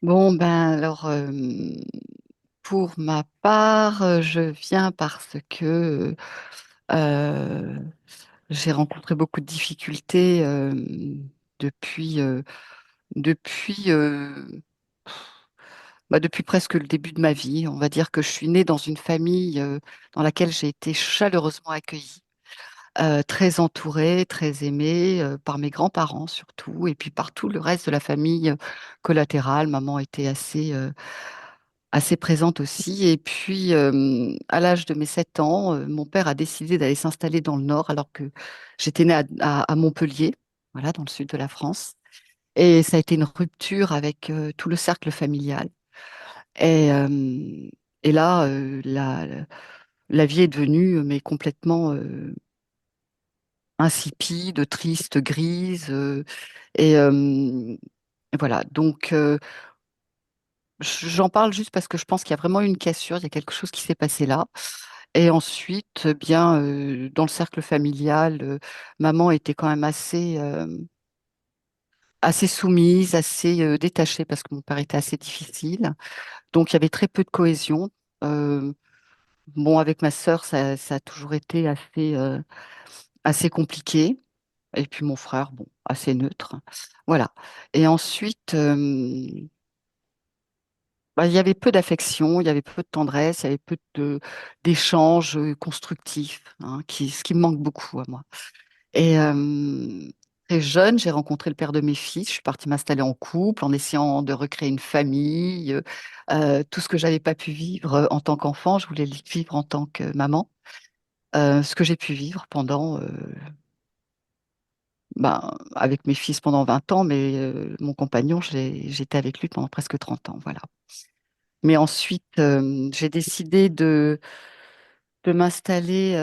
Bon, ben alors, pour ma part, je viens parce que euh, j'ai rencontré beaucoup de difficultés depuis, depuis, depuis presque le début de ma vie. On va dire que je suis née dans une famille dans laquelle j'ai été chaleureusement accueillie, très entourée, très aimée par mes grands-parents surtout, et puis par tout le reste de la famille collatérale. Maman était assez présente aussi. Et puis, à l'âge de mes 7 ans, mon père a décidé d'aller s'installer dans le Nord alors que j'étais née à Montpellier, voilà, dans le sud de la France. Et ça a été une rupture avec tout le cercle familial. Et, euh, et là, la vie est devenue mais complètement insipide, triste, grise. Et voilà. Donc, j'en parle juste parce que je pense qu'il y a vraiment eu une cassure, il y a quelque chose qui s'est passé là. Et ensuite, bien, dans le cercle familial, maman était quand même assez soumise, assez détachée parce que mon père était assez difficile. Donc, il y avait très peu de cohésion. Euh, bon, avec ma sœur, ça a toujours été assez compliqué. Et puis mon frère, bon, assez neutre. Voilà. Et ensuite, il y avait peu d'affection, il y avait peu de tendresse, il y avait peu d'échanges constructifs, hein, ce qui me manque beaucoup à moi. Et très jeune, j'ai rencontré le père de mes fils. Je suis partie m'installer en couple en essayant de recréer une famille. Tout ce que j'avais pas pu vivre en tant qu'enfant, je voulais le vivre en tant que maman. Ce que j'ai pu vivre pendant, avec mes fils pendant 20 ans, mais mon compagnon, j'étais avec lui pendant presque 30 ans. Voilà. Mais ensuite, j'ai décidé de m'installer,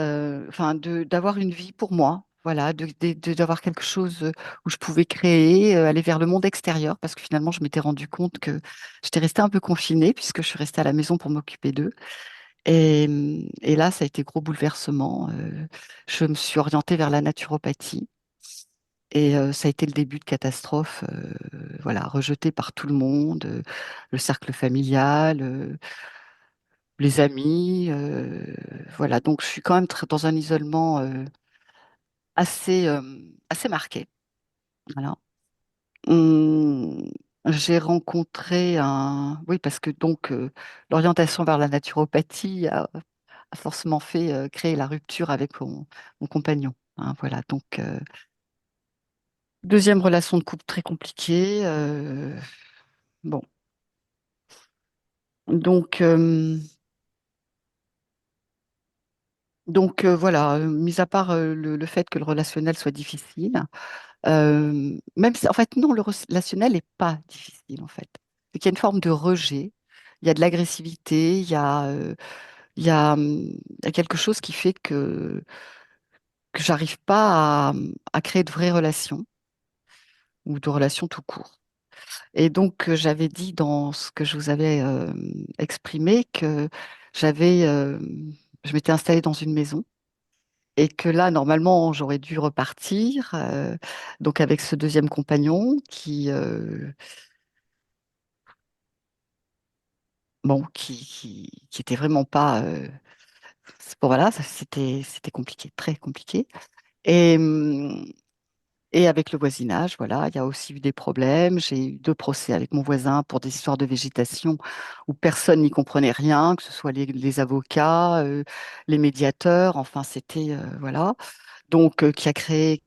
enfin, d'avoir une vie pour moi. Voilà, d'avoir quelque chose où je pouvais créer, aller vers le monde extérieur, parce que finalement, je m'étais rendu compte que j'étais restée un peu confinée, puisque je suis restée à la maison pour m'occuper d'eux. Et là, ça a été gros bouleversement. Je me suis orientée vers la naturopathie. Et ça a été le début de catastrophe, voilà, rejeté par tout le monde, le cercle familial, les amis, voilà. Donc je suis quand même dans un isolement assez, assez marqué. Voilà. Hum, j'ai rencontré oui, parce que donc l'orientation vers la naturopathie a forcément fait créer la rupture avec mon compagnon, hein, voilà. Donc deuxième relation de couple très compliquée. Bon. Donc, voilà, mis à part le fait que le relationnel soit difficile, même si, en fait, non, le relationnel n'est pas difficile, en fait. C'est qu'il y a une forme de rejet, il y a de l'agressivité, il y a quelque chose qui fait que j'arrive pas à créer de vraies relations ou de relations tout court. Et donc, j'avais dit dans ce que je vous avais exprimé que j'avais, euh, je m'étais installée dans une maison. Et que là, normalement, j'aurais dû repartir, donc avec ce deuxième compagnon qui était vraiment pas. Bon, voilà, c'était compliqué, très compliqué. Et, et avec le voisinage, voilà, il y a aussi eu des problèmes. J'ai eu 2 procès avec mon voisin pour des histoires de végétation où personne n'y comprenait rien, que ce soit les avocats, les médiateurs, enfin, c'était, voilà. Donc qui a créé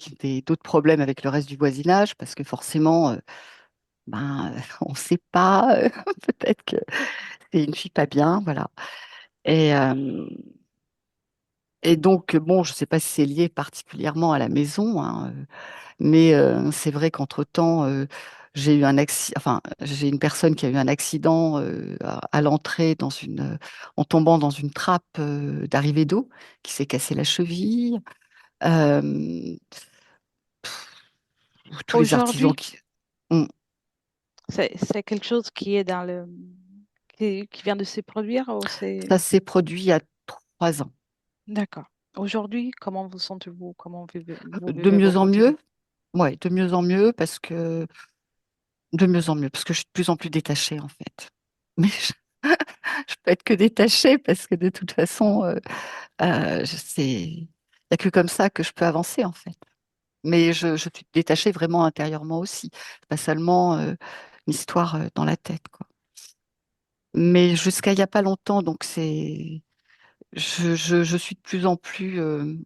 d'autres problèmes avec le reste du voisinage, parce que forcément, on ne sait pas, peut-être que c'est une fille pas bien, voilà. Et, euh, et donc, bon, je ne sais pas si c'est lié particulièrement à la maison, hein, mais c'est vrai qu'entre-temps, j'ai eu un accident, enfin, j'ai une personne qui a eu un accident à l'entrée en tombant dans une trappe d'arrivée d'eau, qui s'est cassé la cheville. Euh, Tous les artisans Aujourd'hui, qui... ont c'est quelque chose qui est dans qui vient de se produire ou c'est... Ça s'est produit il y a 3 ans. D'accord. Aujourd'hui, comment vous sentez-vous? Comment vous De vivez mieux votre en quotidien? mieux, ouais, de mieux en mieux parce que de mieux en mieux, parce que je suis de plus en plus détachée, en fait. Mais je peux être que détachée, parce que de toute façon, il n'y a que comme ça que je peux avancer, en fait. Mais je suis détachée vraiment intérieurement aussi, pas seulement une histoire dans la tête, quoi. Mais jusqu'à il n'y a pas longtemps, donc je suis de plus en plus,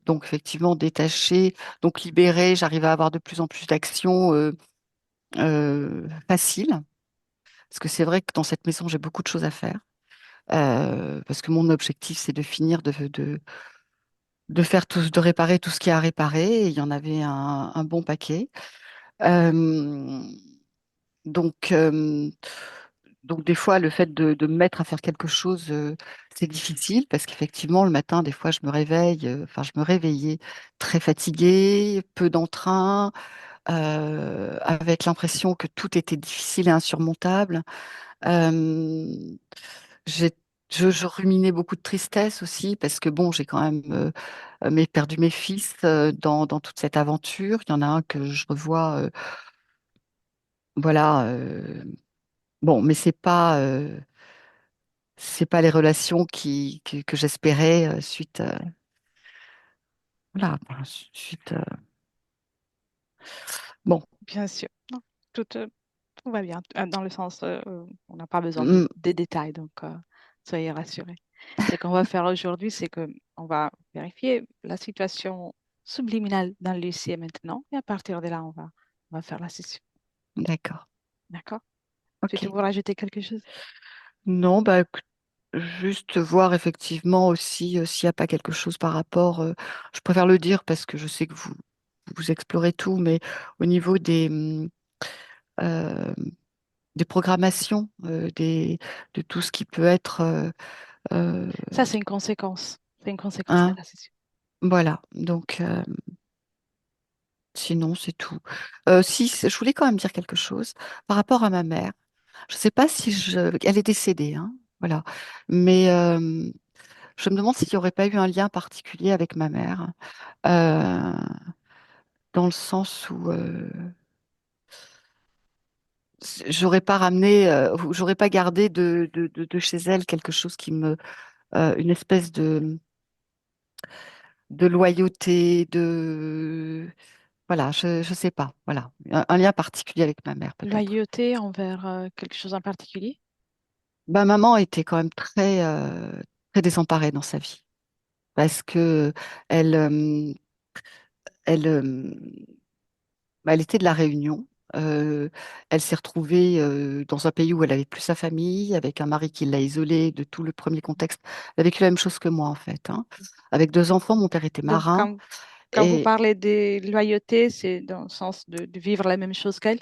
donc effectivement détachée, donc libérée. J'arrive à avoir de plus en plus d'actions faciles, parce que c'est vrai que dans cette maison, j'ai beaucoup de choses à faire. Parce que mon objectif, c'est de finir de faire tout, de réparer tout ce qu'il y a à réparer. Et il y en avait un bon paquet. Euh, donc, euh, donc des fois, le fait de me mettre à faire quelque chose, c'est difficile parce qu'effectivement, le matin, des fois, je me réveille, enfin, je me réveillais très fatiguée, peu d'entrain, avec l'impression que tout était difficile et insurmontable. Euh, j'ai, je ruminais beaucoup de tristesse aussi parce que bon, j'ai quand même perdu mes fils dans toute cette aventure. Il y en a un que je revois, voilà. Bon, mais c'est pas les relations que j'espérais suite, voilà, enfin, suite. Bon, Bien sûr. Non, tout, tout va bien. Dans le sens, on n'a pas besoin mm, des détails, donc soyez rassurés. Ce qu'on va faire aujourd'hui, c'est que on va vérifier la situation subliminale dans le lycée maintenant, et à partir de là, on va faire la session. d'accord, D'accord? ok. Souhaitez-vous rajouter quelque chose? Non, bah écoute, juste voir effectivement aussi s'il n'y a pas quelque chose par rapport. Je préfère le dire parce que je sais que vous explorez tout, mais au niveau euh, des programmations, de tout ce qui peut être euh, Ça, c'est une conséquence. C'est une conséquence de hein, la session. voilà. Donc sinon c'est tout. Si je voulais quand même dire quelque chose par rapport à ma mère. Je ne sais pas si elle est décédée, hein, voilà. Mais je me demande s'il n'y aurait pas eu un lien particulier avec ma mère, euh, dans le sens où j'aurais pas ramené, ou j'aurais pas gardé de chez elle quelque chose une espèce de loyauté, voilà, je sais pas, voilà, un lien particulier avec ma mère peut-être. Loyauté envers quelque chose en particulier? Bah, maman était quand même très désemparée dans sa vie parce que elle, elle, bah, elle était de la Réunion. Euh, Elle s'est retrouvée dans un pays où elle avait plus sa famille, avec un mari qui l'a isolée de tout le premier contexte. Elle a vécu la même chose que moi, en fait, hein. Avec deux enfants, mon père était Donc, marin. quand vous Et parlez de loyauté, c'est dans le sens de vivre la même chose qu'elle?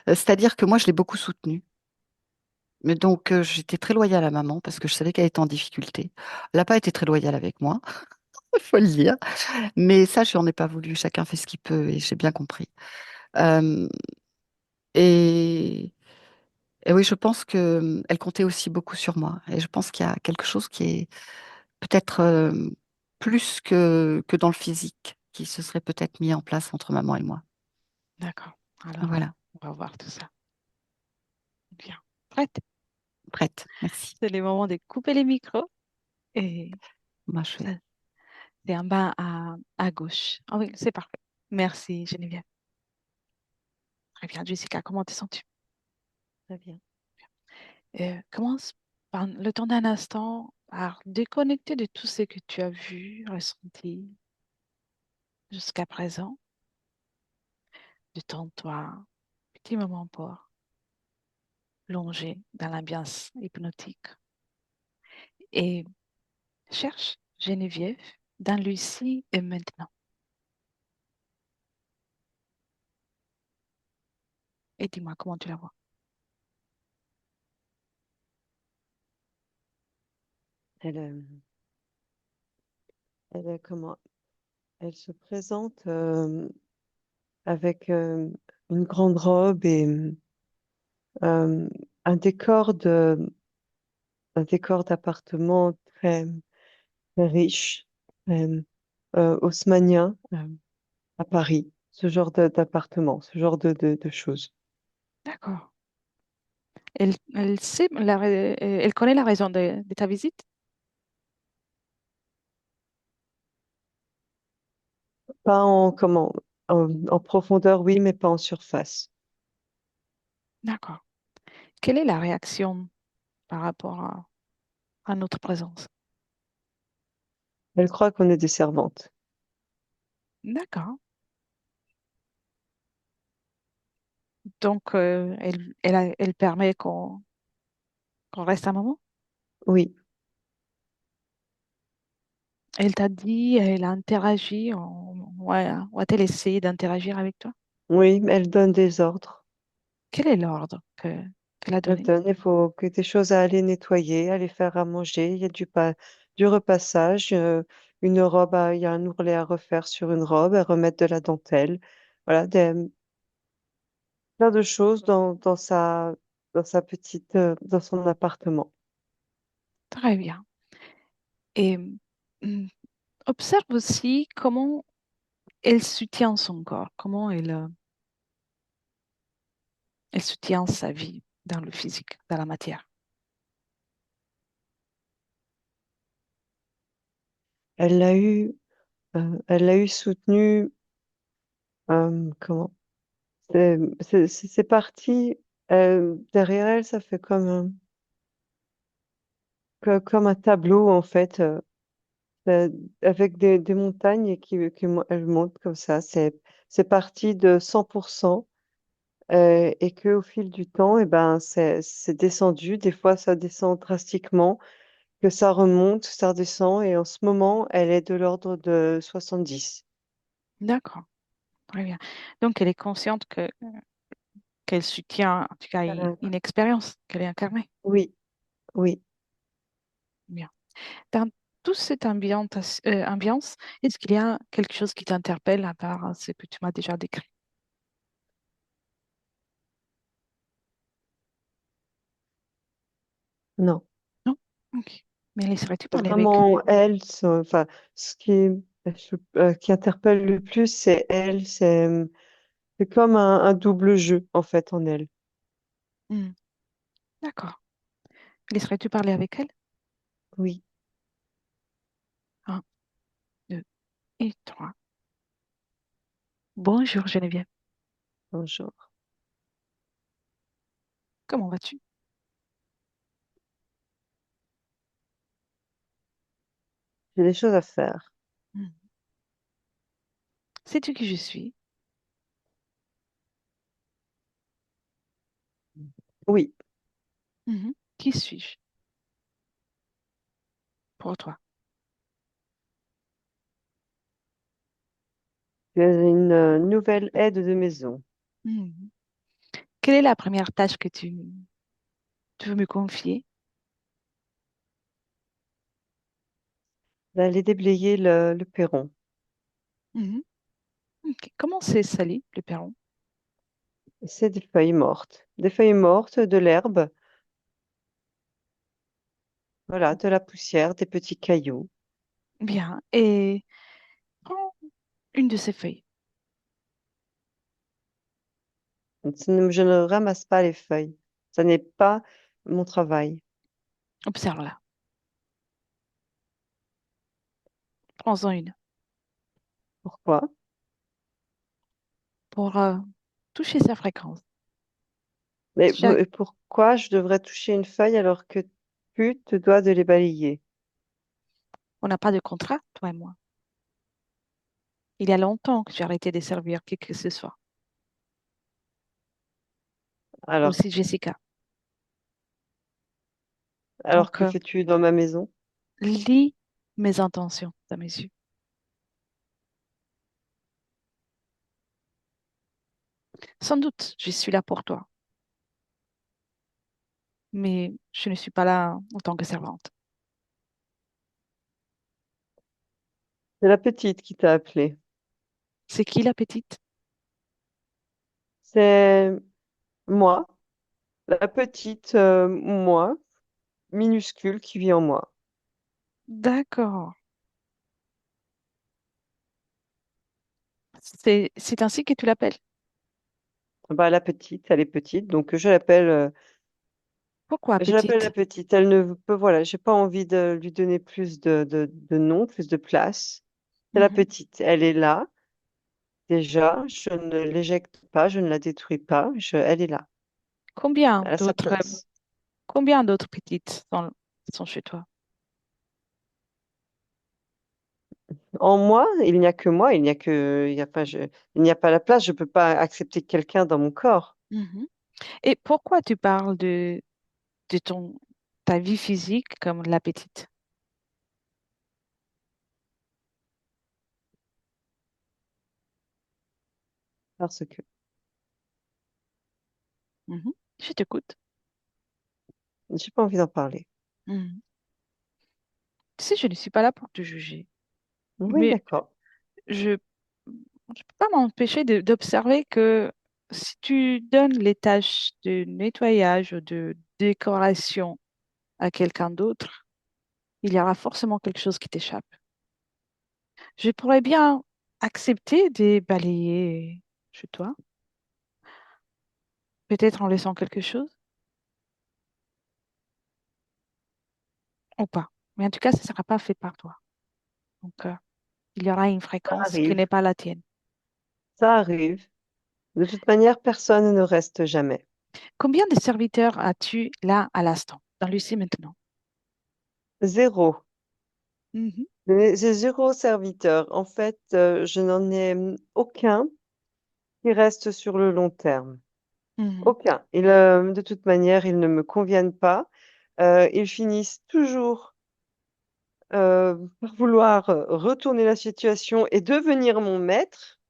c'est-à-dire que moi, je l'ai beaucoup soutenue. Mais donc, j'étais très loyale à maman parce que je savais qu'elle était en difficulté. Elle n'a pas été très loyale avec moi, il faut le dire. Mais ça, je n'en ai pas voulu. Chacun fait ce qu'il peut et j'ai bien compris. Euh, et Et oui, je pense que elle comptait aussi beaucoup sur moi. Et je pense qu'il y a quelque chose qui est peut-être plus que dans le physique, qui se serait peut-être mis en place entre maman et moi. D'accord. Alors, Voilà, on va voir tout ça. Bien. Prête? prête. Merci. C'est le moment de couper les micros et Moi, je ça, vais. c'est en bas à gauche. Ah oui, c'est parfait. Merci, Geneviève. Très bien, Jessica, comment te sens-tu? Très bien. Commence par le temps d'un instant par déconnecter de tout ce que tu as vu, ressenti jusqu'à présent. Détends-toi, petit moment pour plonger dans l'ambiance hypnotique et cherche Geneviève dans Lucie et maintenant. Et dis-moi comment tu la vois. Elle, comment, elle se présente avec une grande robe et euh, un un décor d'appartement très riche, très, haussmannien à Paris. ce genre d'appartement, ce genre de choses. D'accord. Elle sait elle connaît la raison de ta visite? Pas en, comment, en profondeur, oui, mais pas en surface. D'accord. Quelle est la réaction par rapport à notre présence? Elle croit qu'on est des servantes. D'accord. Donc, elle permet qu'on reste un moment? Oui, Elle t'a dit, elle a interagi, ouais, ou a-t-elle essayé d'interagir avec toi? oui, elle donne des ordres. Quel est l'ordre qu'elle a Elle donné? donne, il faut que des choses à aller nettoyer, aller faire à manger. Il y a du repassage, une robe, il y a un ourlet à refaire sur une robe, à remettre de la dentelle. Voilà, plein de choses dans sa petite, dans son appartement. Très bien. Et hum, observe aussi comment elle soutient son corps, comment elle soutient sa vie dans le physique, dans la matière. Elle l'a eu, elle l'a eu soutenu, comment? C'est parti, derrière elle, ça fait comme un tableau, en fait. Euh, avec des montagnes elles montent comme ça. C'est parti de 100% et que au fil du temps, et ben, c'est descendu. Des fois, ça descend drastiquement, que ça remonte, ça redescend. Et en ce moment, elle est de l'ordre de 70. D'accord, très bien. Donc, elle est consciente qu'elle soutient, en tout cas, Euh, une expérience qu'elle est incarnée. Oui, oui. Bien. Dans toute cette ambiance, est-ce qu'il y a quelque chose qui t'interpelle à part ce que tu m'as déjà décrit? Non. Non? Ok. Mais laisserais-tu C'est parler avec vraiment elle, enfin, qui interpelle le plus, c'est elle. C'est comme un double jeu, en fait, en elle. Hmm, d'accord. Laisserais-tu parler avec elle? Oui, Un, deux et trois. Bonjour Geneviève. bonjour. Comment vas-tu? J'ai des choses à faire. Hmm. Sais-tu qui je suis? Oui, Mhm. Qui suis-je pour toi? j'ai une nouvelle aide de maison. Mhm. Quelle est la première tâche que tu veux me confier? D'aller déblayer le perron. Mhm. Ok. Comment c'est sali, le perron? C'est des feuilles mortes. Des feuilles mortes, de l'herbe, voilà, de la poussière, des petits cailloux. Bien. Et prends une de ces feuilles. Je ne ramasse pas les feuilles. Ça n'est pas mon travail. Observe-la. Prends-en une Pourquoi? pour toucher sa fréquence. Mais Chaque... pourquoi je devrais toucher une feuille alors que tu te dois de les balayer? On n'a pas de contrat, toi et moi. Il y a longtemps que j'ai arrêté de servir qui que ce soit. Alors, Aussi Jessica. alors Donc, que fais-tu dans ma maison? lis mes intentions à mes yeux. Sans doute, je suis là pour toi, mais je ne suis pas là en tant que servante. C'est la petite qui t'a appelé. C'est qui la petite? C'est moi, la petite moi, minuscule qui vit en moi. D'accord. C'est ainsi que tu l'appelles. Bah, la petite, elle est petite, donc Pourquoi je l'appelle la petite? petite. Elle ne peut, voilà, j'ai pas envie de lui donner plus de noms, plus de place. C'est la Mhm. petite. Elle est là, déjà. Je ne l'éjecte pas, je ne la détruis pas. Elle est là. Combien Elle a sa d'autres, place. combien d'autres petites sont chez toi? En moi, il n'y a que moi, il n'y a pas la place. Je peux pas accepter quelqu'un dans mon corps. Mhm. Et pourquoi tu parles de ta vie physique comme la petite? Parce que Mhm. Je t'écoute. j'ai pas envie d'en parler. Mhm. Tu sais, je ne suis pas là pour te juger, Oui, mais d'accord. je ne peux pas m'empêcher d'observer que si tu donnes les tâches de nettoyage ou de décoration à quelqu'un d'autre, il y aura forcément quelque chose qui t'échappe. Je pourrais bien accepter de balayer chez toi, peut-être en laissant quelque chose ou pas. Mais en tout cas, ça ne sera pas fait par toi. Donc, il y aura une Ça fréquence qui arrive. n'est pas la tienne. Ça arrive. De toute manière, personne ne reste jamais. Combien de serviteurs as-tu là à l'instant, dans Lucie maintenant? Zéro. Mhm, J'ai zéro serviteur. En fait, je n'en ai aucun qui reste sur le long terme. mhm. Aucun. De toute manière, ils ne me conviennent pas. Ils finissent toujours par vouloir retourner la situation et devenir mon maître.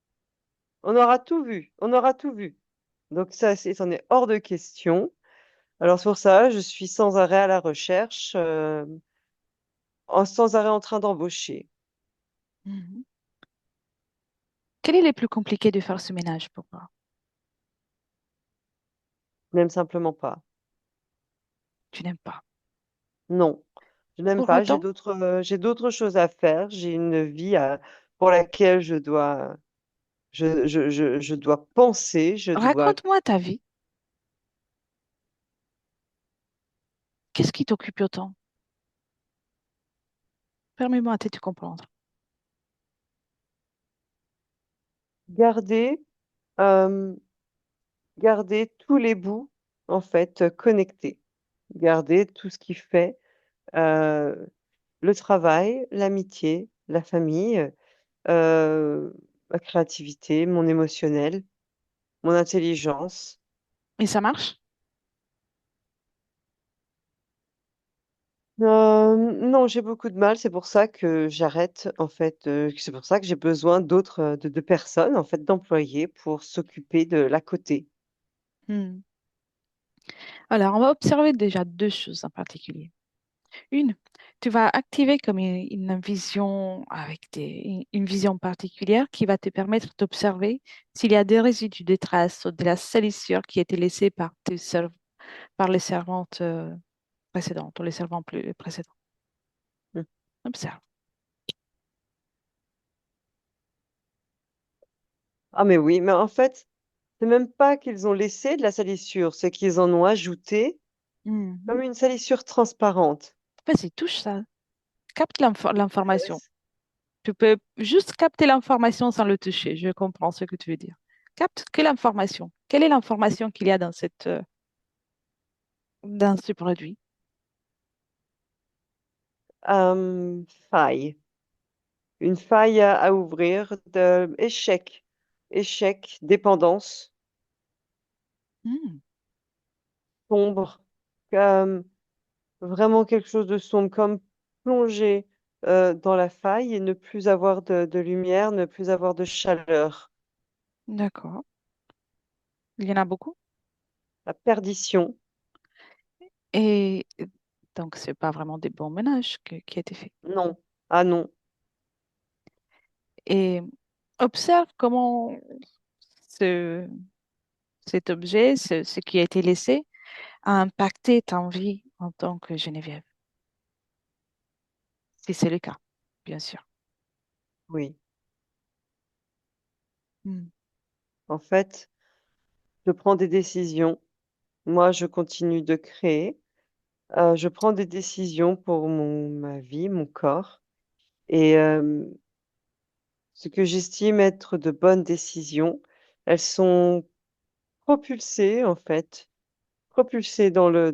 On aura tout vu. On aura tout vu. Donc ça, c'en est hors de question. Alors c'est pour ça, je suis sans arrêt à la recherche, sans arrêt en train d'embaucher. Mhm. Quel est le plus compliqué de faire ce ménage pour toi? Je n'aime simplement pas. Tu n'aimes pas. Non, je n'aime Pour pas. autant, J'ai d'autres choses à faire. J'ai une vie pour laquelle je dois penser, je dois raconte-moi ta vie. Qu'est-ce qui t'occupe autant? Permets-moi de te comprendre. garder, euh, garder tous les bouts, en fait, connectés. Garder tout ce qui fait euh, le travail, l'amitié, la famille, ma créativité, mon émotionnel, mon intelligence. Et ça marche? Non, j'ai beaucoup de mal, c'est pour ça que j'arrête, en fait, c'est pour ça que j'ai besoin de personnes, en fait, d'employés pour s'occuper de l'à côté. Hmm. Alors, on va observer déjà deux choses en particulier. Une, tu vas activer comme une vision avec une vision particulière qui va te permettre d'observer s'il y a des résidus, des traces ou de la salissure qui a été laissée par les servantes précédentes ou les servants plus précédents. Mmh. Observe. Ah mais oui, mais en fait, c'est même pas qu'ils ont laissé de la salissure, c'est qu'ils en ont ajouté Mhm. comme une salissure transparente. Vas-y, touche ça. Capte l'information. Ouais, Tu peux juste capter l'information sans le toucher. Je comprends ce que tu veux dire. Capte que l'information. Quelle est l'information qu'il y a dans ce produit? faille. Une faille à ouvrir, échec, dépendance, Hmm, sombre, comme vraiment quelque chose de sombre, comme plonger dans la faille et ne plus avoir de lumière, ne plus avoir de chaleur. d'accord. Il y en a beaucoup. La perdition. Et donc, c'est pas vraiment des bons ménages qui a été fait. Non. Ah non. Et observe comment ce, cet objet, ce qui a été laissé, a impacté ta vie en tant que Geneviève, si c'est le cas, bien sûr. Oui. Hmm. En fait, je prends des décisions. Moi, je continue de créer. Je prends des décisions pour ma vie, mon corps. Et ce que j'estime être de bonnes décisions, elles sont propulsées, en fait, propulsées dans le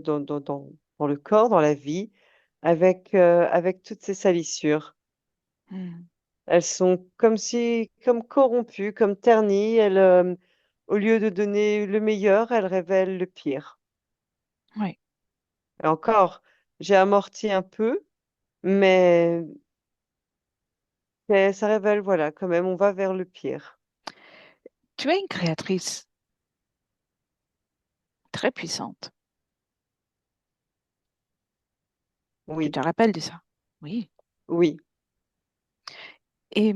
corps, dans la vie, avec toutes ces salissures. Hmm. Elles sont comme corrompues, comme ternies. Au lieu de donner le meilleur, elles révèlent le pire. Oui. Et encore, j'ai amorti un peu, mais ça révèle, voilà, quand même, on va vers le pire. Tu es une créatrice très puissante. Tu te Oui, rappelles de ça? Oui. oui. Et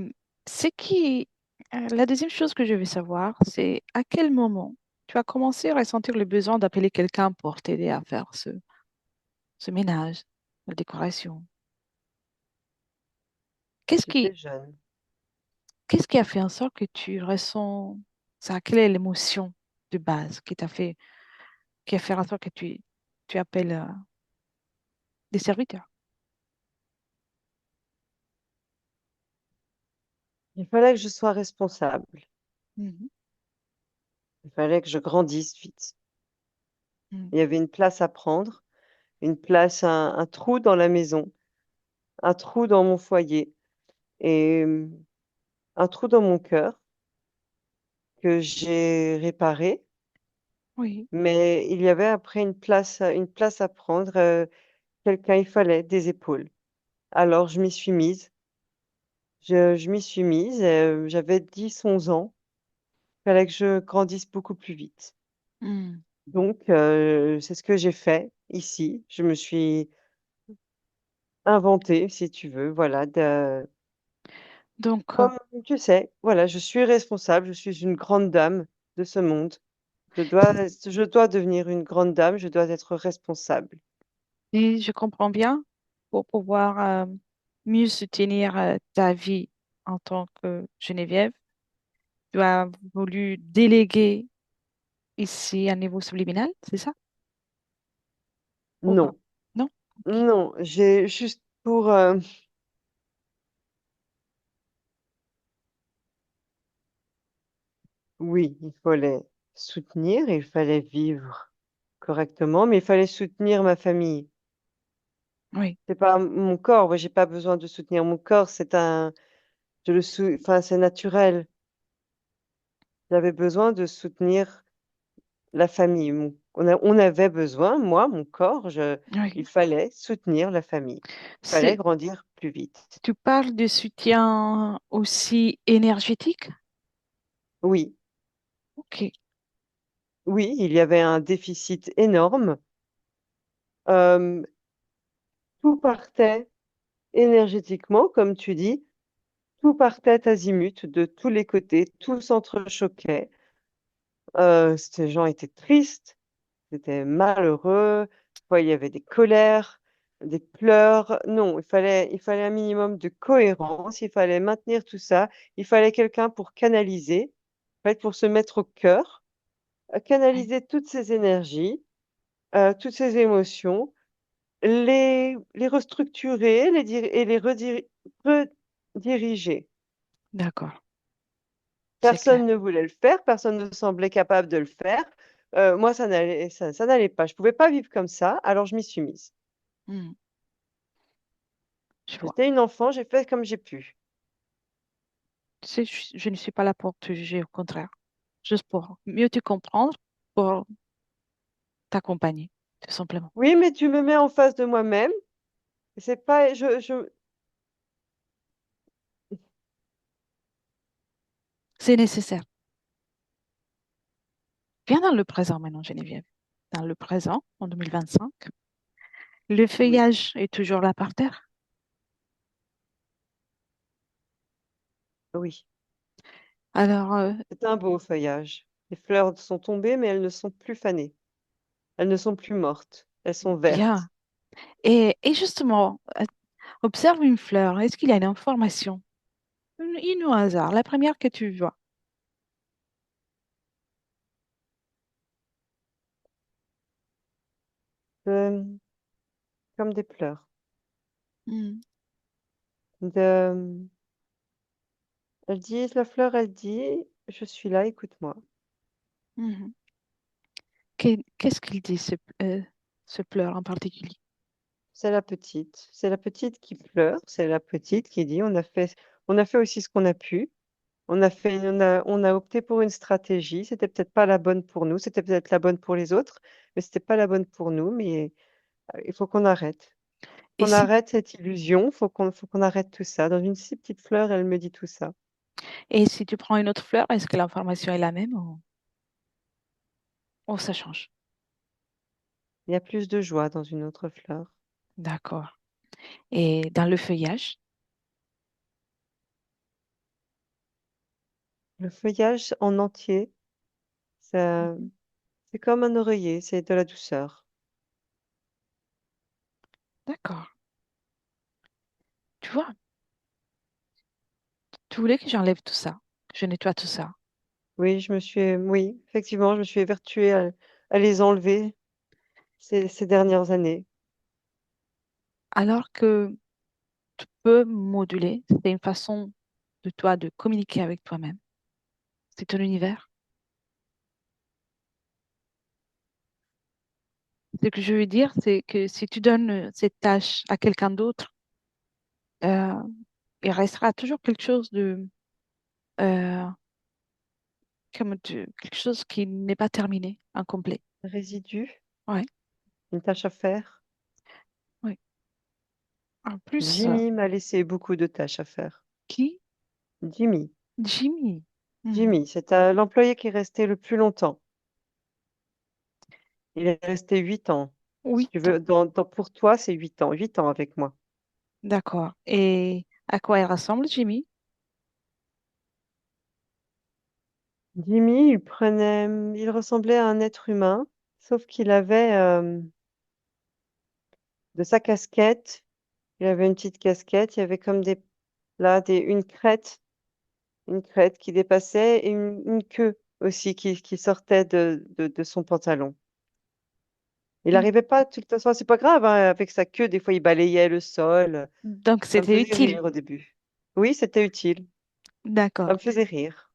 la deuxième chose que je veux savoir, c'est à quel moment tu as commencé à ressentir le besoin d'appeler quelqu'un pour t'aider à faire ce ménage, la décoration. Qu'est-ce qui, J'étais jeune. qu'est-ce qui a fait en sorte que tu ressens ça? Quelle est l'émotion de base qui a fait en sorte que tu appelles des serviteurs? Il fallait que je sois responsable. Mhm. Il fallait que je grandisse vite. Mhm. Il y avait une place à prendre, un trou dans la maison, un trou dans mon foyer et un trou dans mon cœur que j'ai réparé. Oui. Mais il y avait après une place à prendre, il fallait des épaules. Alors je m'y suis mise. Je m'y suis mise, j'avais 10, 11 ans. Il fallait que je grandisse beaucoup plus vite. Mhm. Donc, c'est ce que j'ai fait ici. Je me suis inventée, si tu veux, voilà, Donc, comme tu sais, voilà, je suis responsable, je suis une grande dame de ce monde. Je dois devenir une grande dame, je dois être responsable. si je comprends bien, pour pouvoir mieux soutenir ta vie en tant que Geneviève, tu as voulu déléguer ici à niveau subliminal, c'est ça? Ou pas? Non, Non? Ok. non, j'ai juste pour, oui, il fallait soutenir, il fallait vivre correctement, mais il fallait soutenir ma famille. Oui, C'est pas mon corps, moi j'ai pas besoin de soutenir mon corps, enfin, c'est naturel. J'avais besoin de soutenir la famille. On avait besoin, moi, mon corps, oui. il fallait soutenir la famille. Il fallait C'est, grandir plus vite. tu parles de soutien aussi énergétique? Oui, Ok, oui, il y avait un déficit énorme. Euh, Tout partait énergétiquement, comme tu dis, tout partait azimut de tous les côtés, tout s'entrechoquait. Ces gens étaient tristes, étaient malheureux. Fois, il y avait des colères, des pleurs. Non, il fallait un minimum de cohérence. Il fallait maintenir tout ça. Il fallait quelqu'un pour canaliser, en fait, pour se mettre au cœur, oui, canaliser toutes ces énergies, toutes ces émotions, les restructurer, et les rediriger. d'accord, c'est clair. Personne ne voulait le faire, personne ne semblait capable de le faire. Moi, ça n'allait pas. Je pouvais pas vivre comme ça, alors je m'y suis mise. Hmm, je vois. J'étais une enfant, j'ai fait comme j'ai pu. Je ne suis pas là pour te juger, au contraire. Juste pour mieux te comprendre, pour t'accompagner, tout simplement. Oui, mais tu me mets en face de moi-même. C'est pas, C'est nécessaire. Viens dans le présent maintenant, Geneviève. Dans le présent, en 2025, le oui, feuillage est toujours là par terre. oui. Alors, C'est un beau feuillage. Les fleurs sont tombées, mais elles ne sont plus fanées. Elles ne sont plus mortes. Elles sont bien. vertes. Et justement, observe une fleur. Est-ce qu'il y a une information? Une au hasard, la première que tu vois. euh, comme des pleurs. Mhm. De, la fleur, elle dit, je suis là, écoute-moi. Mhm. Qu'est-ce qu'il dit, ce pleur en particulier? C'est la petite qui pleure, c'est la petite qui dit, on a fait aussi ce qu'on a pu. On a opté pour une stratégie. C'était peut-être pas la bonne pour nous, c'était peut-être la bonne pour les autres, mais c'était pas la bonne pour nous. Mais il faut qu'on arrête. Et Qu'on si, arrête cette illusion. Faut qu'on arrête tout ça. Dans une si petite fleur, elle me dit tout ça. et si tu prends une autre fleur, est-ce que l'information est la même ou ça change? Il y a plus de joie dans une autre fleur. D'accord. Et dans le feuillage? Le feuillage en entier, ça, Mhm. c'est comme un oreiller, c'est de la douceur. D'accord. Tu vois, tu voulais que j'enlève tout ça, que je nettoie tout ça. Oui, effectivement, je me suis évertuée à les enlever ces dernières années. Alors que tu peux moduler, c'est une façon de toi de communiquer avec toi-même. C'est ton univers. Ce que je veux dire, c'est que si tu donnes cette tâche à quelqu'un d'autre, euh, il restera toujours quelque chose de, euh, quelque chose qui n'est pas terminé, incomplet. Résidu, Ouais, une tâche à faire. ouais. En plus, Jimmy m'a laissé beaucoup de tâches à faire. qui? Jimmy. Jimmy. Mhm. Jimmy, c'est l'employé qui est resté le plus longtemps. Il est resté 8 ans. Si tu 8 ans. veux, pour toi, c'est 8 ans. 8 ans avec moi. D'accord. Et à quoi il ressemble, Jimmy? Jimmy, il ressemblait à un être humain, sauf qu'il avait de sa casquette, il avait une petite casquette, il y avait comme une crête qui dépassait et une queue aussi qui sortait de son pantalon. Il Mm. n'arrivait pas tout le temps, c'est pas grave, hein, avec sa queue, des fois il balayait le sol. Donc, Ça me c'était faisait utile. rire au début. Oui, c'était utile. D'accord. Ça me faisait rire.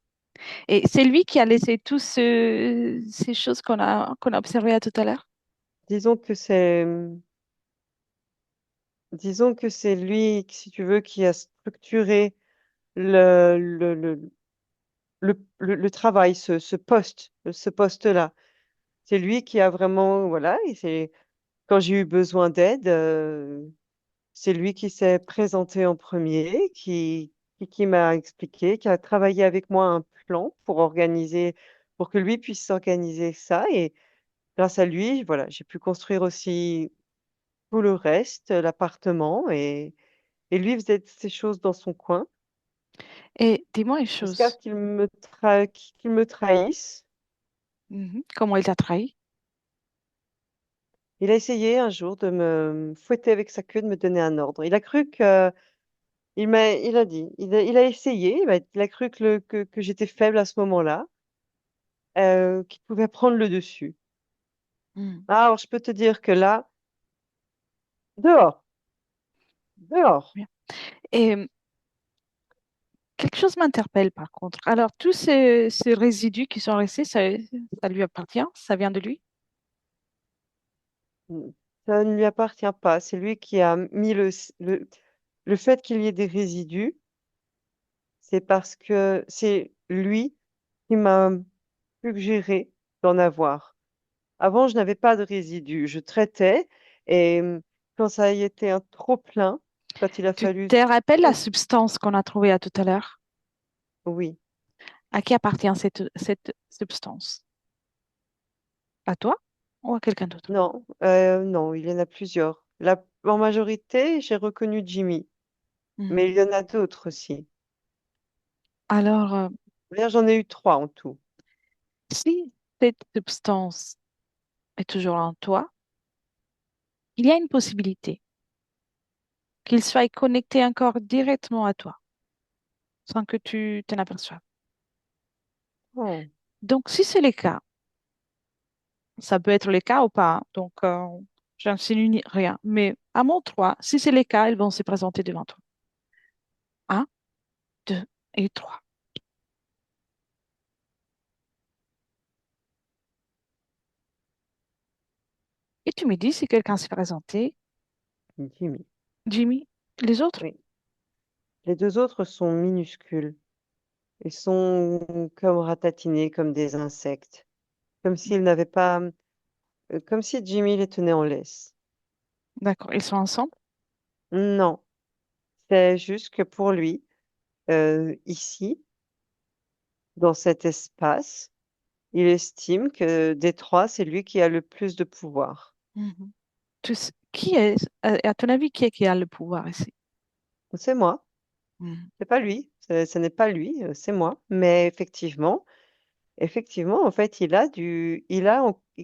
Et c'est lui qui a laissé tous ces choses qu'on a observées à tout à l'heure? Disons que c'est, disons que c'est lui, si tu veux, qui a structuré le, le, le, le travail, ce poste-là. C'est lui qui a vraiment, voilà, et c'est, quand j'ai eu besoin d'aide, c'est lui qui s'est présenté en premier, qui m'a expliqué, qui a travaillé avec moi un plan pour organiser, pour que lui puisse s'organiser ça. Et grâce à lui, voilà, j'ai pu construire aussi tout le reste, l'appartement, et lui faisait ces choses dans son coin Et dis-moi une jusqu'à ce chose. qu'il me trahisse. Mhm. Comment il t'a trahi? Il a essayé un jour de me fouetter avec sa queue, de me donner un ordre. Il a cru que, il a dit, il a essayé, il a cru que j'étais faible à ce moment-là, qu'il pouvait prendre le dessus. Mhm. Ah, alors je peux te dire que là, dehors, dehors. Bien. Et quelque chose m'interpelle par contre. Alors, tous ces résidus qui sont restés, ça lui appartient? Ça vient de lui? Ça ne lui appartient pas. C'est lui qui a mis le fait qu'il y ait des résidus, c'est parce que c'est lui qui m'a suggéré d'en avoir. Avant, je n'avais pas de résidus. Je traitais et quand ça a été un trop plein, quand il a Tu fallu te rappelles la tout, substance qu'on a trouvée à tout à l'heure? oui, À qui appartient cette substance? À toi ou à quelqu'un d'autre? non, non, il y en a plusieurs. En majorité, j'ai reconnu Jimmy, Mhm. mais il y en a d'autres aussi. Alors, D'ailleurs, j'en ai eu 3 en tout. si cette substance est toujours en toi, il y a une possibilité qu'il soit connecté encore directement à toi, sans que tu t'en aperçoives. Oh, Donc, si c'est le cas, ça peut être le cas ou pas, hein. Donc, J'insinue rien. Mais à mon 3, si c'est les cas, ils vont se présenter devant toi. Un, deux et trois. Et tu me dis si quelqu'un s'est présenté. Jimmy. Jimmy, les autres? Oui. Les deux autres sont minuscules. Ils sont comme ratatinés, comme des insectes. Comme s'ils n'avaient pas, comme si Jimmy les tenait en laisse. D'accord, ils sont ensemble? Non, c'est juste que pour lui, ici, dans cet espace, il estime que des trois, c'est lui qui a le plus de pouvoir. Mhm. Qui est, à ton avis, qui a le pouvoir ici? C'est moi, Mhm. c'est pas lui, ce n'est pas lui, c'est moi. Mais effectivement, en fait,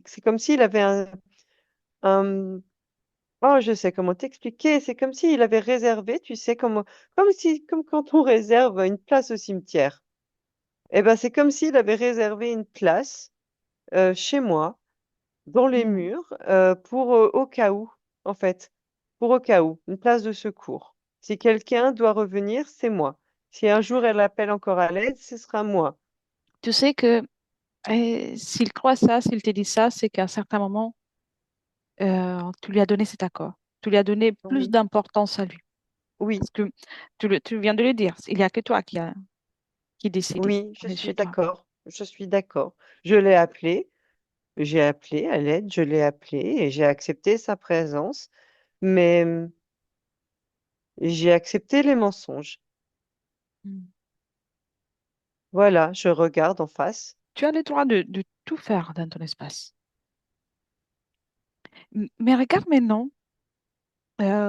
c'est comme s'il avait un, oh, je sais comment t'expliquer. C'est comme s'il avait réservé, tu sais, comme quand on réserve une place au cimetière. Eh ben, c'est comme s'il avait réservé une place chez moi, dans les Mhm. murs, pour au cas où, en fait, pour au cas où, une place de secours. Si quelqu'un doit revenir, c'est moi. Si un jour elle appelle encore à l'aide, ce sera moi. Tu sais que s'il croit ça, s'il te dit ça, c'est qu'à un certain moment, tu lui as donné cet accord. Tu lui as donné plus Oui, d'importance à lui. oui, Parce que tu viens de le dire, il n'y a que toi qui décide. oui, je On est suis chez toi. d'accord. Je suis d'accord. Je l'ai appelé. J'ai appelé à l'aide, je l'ai appelé et j'ai accepté sa présence, mais j'ai accepté les mensonges. Mhm. Voilà, je regarde en face. Tu as le droit de tout faire dans ton espace. Mais regarde maintenant,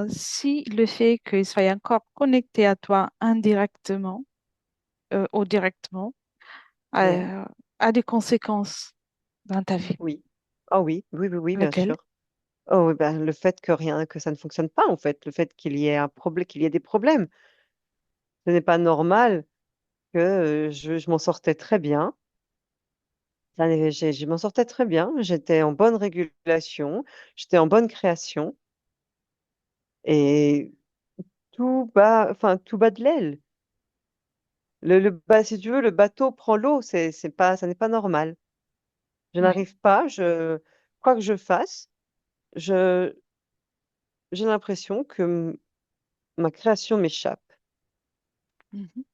si le fait qu'il soit encore connecté à toi indirectement ou directement Oui, euh, a des conséquences dans ta vie. oui. Ah oui, oui, oui, oui, bien Lequel? sûr. Oh, oui, ben, le fait que ça ne fonctionne pas, en fait, le fait qu'il y ait un problème, qu'il y ait des problèmes. Ce n'est pas normal que je m'en sortais très bien. Je m'en sortais très bien. J'étais en bonne régulation, j'étais en bonne création et tout bas de l'aile. Si tu veux, le bateau prend l'eau, c'est pas, ça n'est pas normal. Je Oui. n'arrive pas, quoi que je fasse, je, j'ai l'impression que ma création m'échappe. Mhm.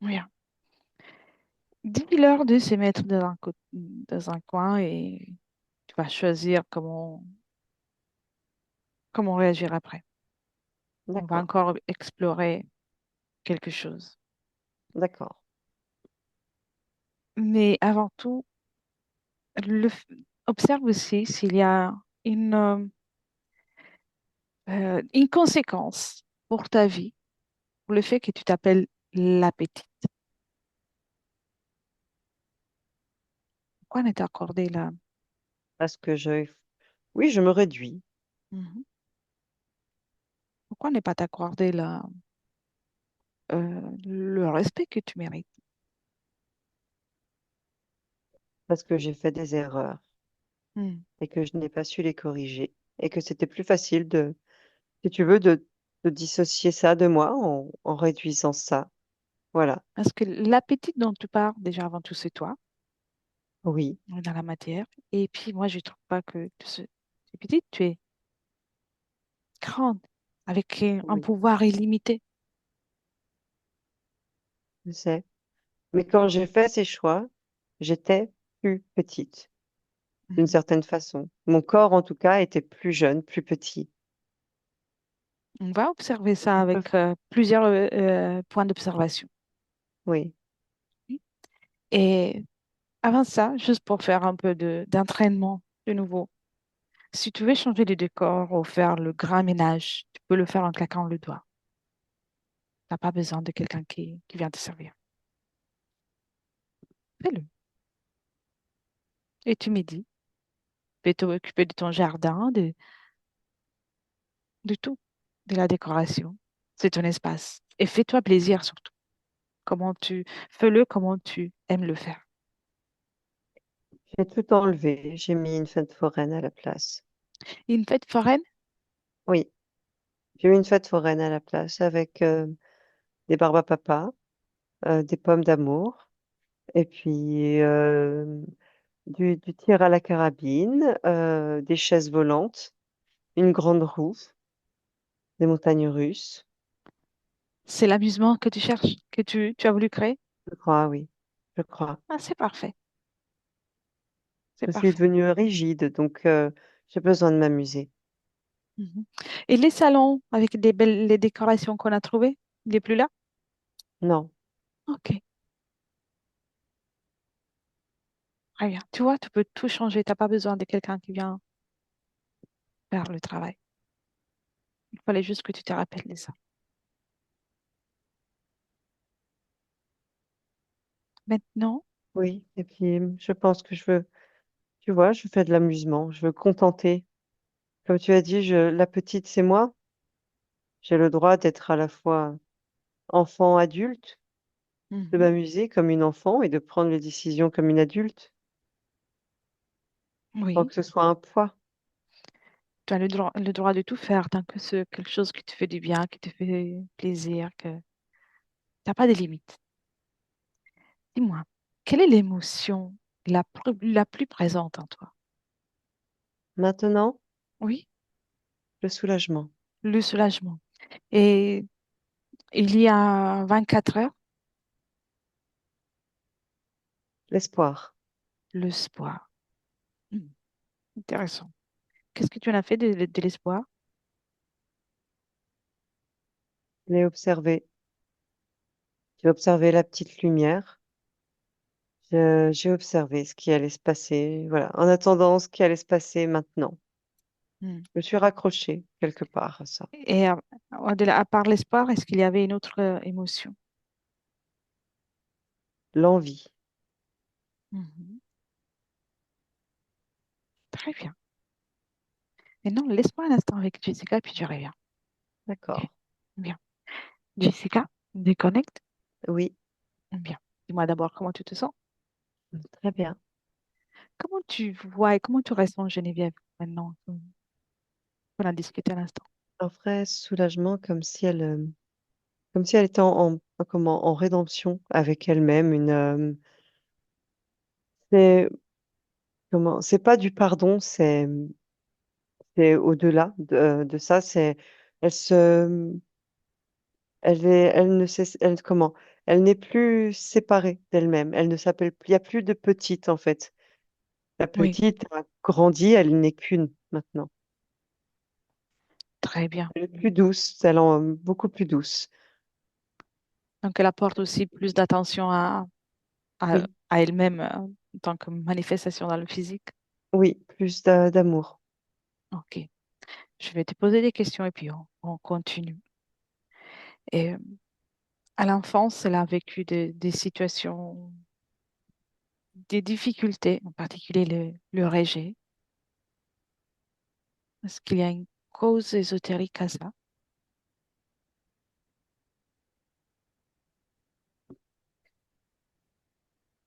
Oui. Dis-leur de se mettre dans un coin et tu vas choisir comment réagir après. On va D'accord, encore explorer quelque chose. d'accord. Mais avant tout, le, f- observe aussi s'il y a une conséquence pour ta vie, pour le fait que tu t'appelles l'appétit. Pourquoi ne t'accorder là? Parce que oui, je me réduis. Mhm. Pourquoi ne pas t'accorder là, le respect que tu mérites? Parce que j'ai fait des erreurs Hmm. et que je n'ai pas su les corriger et que c'était plus facile si tu veux, de dissocier ça de moi en réduisant ça. Voilà. Parce que l'appétit dont tu parles, déjà avant tout, c'est toi, Oui, dans la matière. Et puis moi, je ne trouve pas que tu es petite, tu es grande, avec un oui, pouvoir illimité. je sais. Mais quand j'ai fait ces choix, j'étais plus petite, d'une Mhm. certaine façon. Mon corps, en tout cas, était plus jeune, plus petit. On va observer ça Je peux- avec plusieurs points d'observation. Oui, Et avant ça, juste pour faire un peu d'entraînement de nouveau, si tu veux changer de décor ou faire le grand ménage, tu peux le faire en claquant le doigt. Tu n'as pas besoin de quelqu'un qui vient te servir. Fais-le. Et tu me dis, peux t'occuper de ton jardin, de tout, de la décoration. C'est ton espace. Et fais-toi plaisir surtout. Fais-le comment tu aimes le faire. j'ai tout enlevé. J'ai mis une fête foraine à la place. Une fête foraine? Oui, j'ai eu une fête foraine à la place avec des barbes à papa, des pommes d'amour, et puis du tir à la carabine, des chaises volantes, une grande roue, des montagnes russes. C'est l'amusement que tu cherches, que tu as voulu créer? Je crois, oui, je crois. Ah, c'est parfait, c'est Je suis parfait. devenue rigide, donc j'ai besoin de m'amuser. Mhm. Et les salons avec des belles les décorations qu'on a trouvées, il n'est plus là? Non, Ok, très bien. Tu vois, tu peux tout changer. Tu n'as pas besoin de quelqu'un qui vient faire le travail. Il fallait juste que tu te rappelles de ça. Maintenant, oui. Et puis, je pense que je veux, tu vois, je fais de l'amusement, je veux contenter. Comme tu as dit, la petite, c'est moi. J'ai le droit d'être à la fois enfant, adulte, de mhm, m'amuser comme une enfant et de prendre les décisions comme une adulte, sans oui, que ce soit un poids. tu as le droit de tout faire tant que c'est quelque chose qui te fait du bien, qui te fait plaisir, que tu n'as pas de limites. Dis-moi, quelle est l'émotion la plus présente en toi? Maintenant, Oui, le soulagement, le soulagement. Et il y a 24 heures, l'espoir. l'espoir. Hmm, intéressant. Qu'est-ce que tu en as fait de l'espoir? Je l'ai observé. J'ai observé la petite lumière. J'ai observé ce qui allait se passer. Voilà. En attendant ce qui allait se passer maintenant. Hmm. Je me suis raccrochée quelque part à ça. Et à part l'espoir, est-ce qu'il y avait une autre émotion? L'envie. Mhm. Très bien. Maintenant, laisse-moi un instant avec Jessica, puis je reviens. Ok, D'accord. bien. Jessica, déconnecte. Oui, Bien. Dis-moi d'abord comment tu te sens. très bien. Comment tu vois et comment tu ressens Geneviève maintenant? On a discuté à l'instant. Un vrai soulagement comme si elle était en rédemption avec elle-même. C'est, c'est pas du pardon, c'est au-delà de ça. Elle se, elle ne sait, elle, comment, elle n'est plus séparée d'elle-même. Elle ne s'appelle plus, il n'y a plus de petite, en fait. La Oui, petite a grandi, elle n'est qu'une maintenant. très bien. Elle est plus douce, elle en beaucoup plus douce. Donc, elle apporte aussi plus d'attention Oui, à elle-même en tant que manifestation dans le physique. oui, plus d'amour. Ok. Je vais te poser des questions et puis on continue. Et à l'enfance, elle a vécu des situations, des difficultés, en particulier le rejet. Est-ce qu'il y a une cause ésotérique à ça?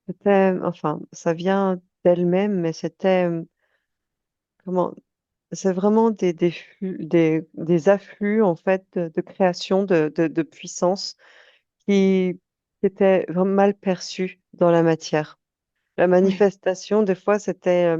C'était, enfin, ça vient d'elle-même, mais c'était, comment, c'est vraiment des afflux, en fait, de création, de puissance qui étaient vraiment mal perçus dans la matière. La Oui, manifestation, des fois, c'était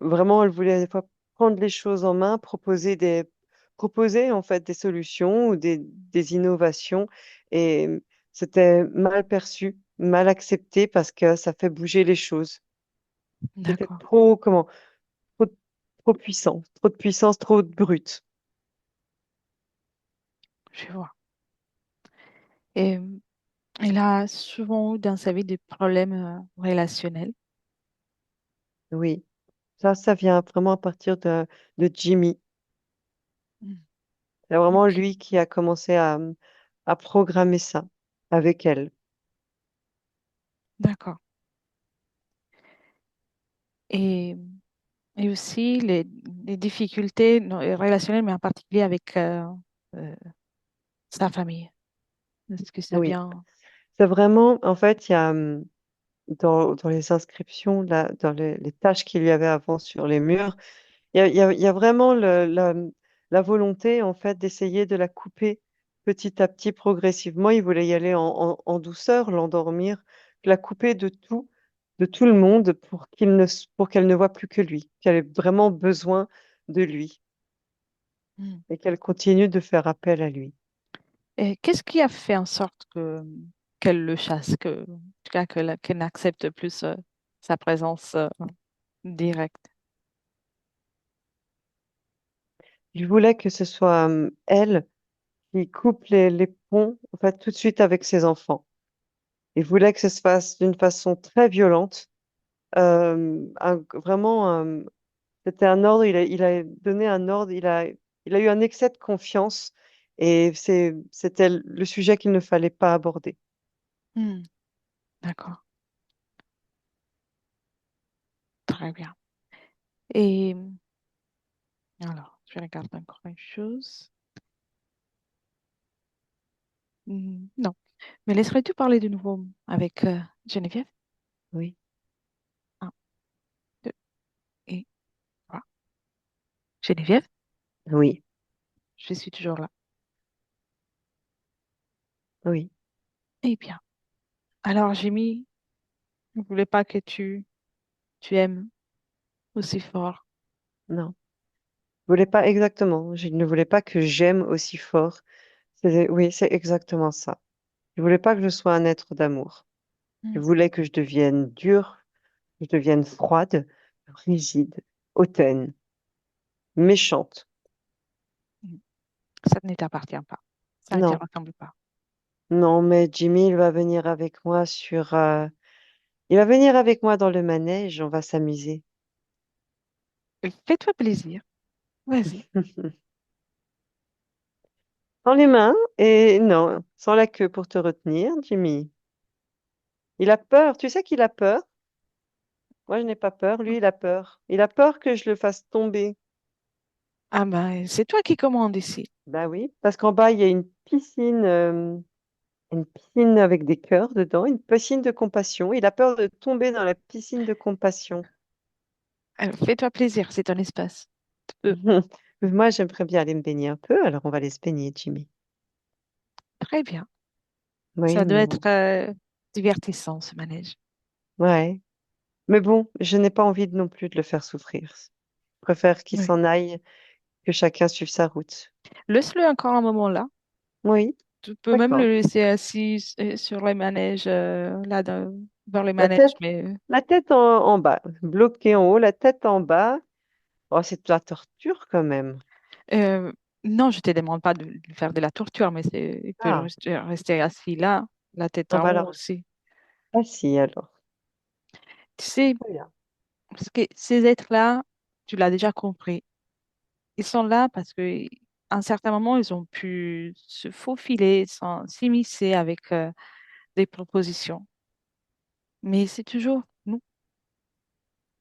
vraiment, elle voulait des fois prendre les choses en main, proposer en fait des solutions ou des innovations, et c'était mal perçu, mal accepté parce que ça fait bouger les choses. C'était d'accord, trop, trop puissant, trop de puissance, trop de brut. je vois. Et elle a souvent eu dans sa vie des problèmes relationnels. Oui, ça vient vraiment à partir de Jimmy. Mm. C'est vraiment Ok, lui qui a commencé à programmer ça avec elle. d'accord. Et, et aussi les difficultés non, relationnelles, mais en particulier avec euh, sa famille. Est-ce que ça Oui, vient? c'est vraiment, en fait, il y a dans les inscriptions, là, dans les tâches qu'il y avait avant sur les murs, il y a vraiment la volonté, en fait, d'essayer de la couper petit à petit, progressivement. Il voulait y aller en douceur, l'endormir, la couper de tout le monde pour qu'elle ne voit plus que lui, qu'elle ait vraiment besoin de lui Hmm. et qu'elle continue de faire appel à lui. Et qu'est-ce qui a fait en sorte que qu'elle le chasse, en tout cas, qu'elle n'accepte plus sa présence directe? Il voulait que ce soit elle qui coupe les ponts, en fait, tout de suite avec ses enfants. Il voulait que ça se fasse d'une façon très violente. Vraiment, c'était un ordre, il a donné un ordre, il a eu un excès de confiance et c'était le sujet qu'il ne fallait pas aborder. Hmm. D'accord, très bien. Et alors, je vais regarder encore une chose. Non. Mais laisserais-tu parler de nouveau avec Geneviève? Oui, Un, deux et trois. Geneviève, oui, je suis toujours là. oui, Eh bien, alors Jimmy, je ne voulais pas que tu aimes aussi fort. non. Je voulais pas exactement, je ne voulais pas que j'aime aussi fort. Oui, c'est exactement ça. Je voulais pas que je sois un être d'amour. Je Hmm. voulais que je devienne dure, que je devienne froide, rigide, hautaine, méchante. Hmm. Ça ne t'appartient pas. Ça ne te Non, ressemble pas. non, mais Jimmy, il va venir avec moi il va venir avec moi dans le manège, on va s'amuser. Fais-toi plaisir. Vas-y. Sans les mains et non, sans la queue pour te retenir, Jimmy. Il a peur, tu sais qu'il a peur? Moi, je n'ai pas peur, lui, il a peur. Il a peur que je le fasse tomber. Ah ben, c'est toi qui commandes ici. Bah oui, parce qu'en bas, il y a une piscine avec des cœurs dedans, une piscine de compassion. Il a peur de tomber dans la piscine de compassion. Fais-toi plaisir, c'est ton espace. Tu Moi, j'aimerais bien aller me baigner un peu, alors on va aller se baigner, Jimmy. Très bien. Oui, Ça doit mais être bon. divertissant, ce manège. Ouais. Mais bon, je n'ai pas envie non plus de le faire souffrir. Je préfère qu'il Oui. s'en aille, que chacun suive sa route. Laisse-le encore un moment là. Oui, Tu peux même d'accord. le laisser assis sur les manèges, vers les La manèges, tête, mais la tête en bas, bloquée en haut, la tête en bas. Oh, c'est de la torture quand même. euh, non, je te demande pas de lui faire de la torture, mais il peut Ah, rester assis là, la tête ah en bah haut alors, aussi. ah si, alors. Tu sais, Très bien. parce que ces êtres-là, tu l'as déjà compris, ils sont là parce que à un certain moment, ils ont pu se faufiler, s'immiscer avec des propositions. Mais c'est toujours nous.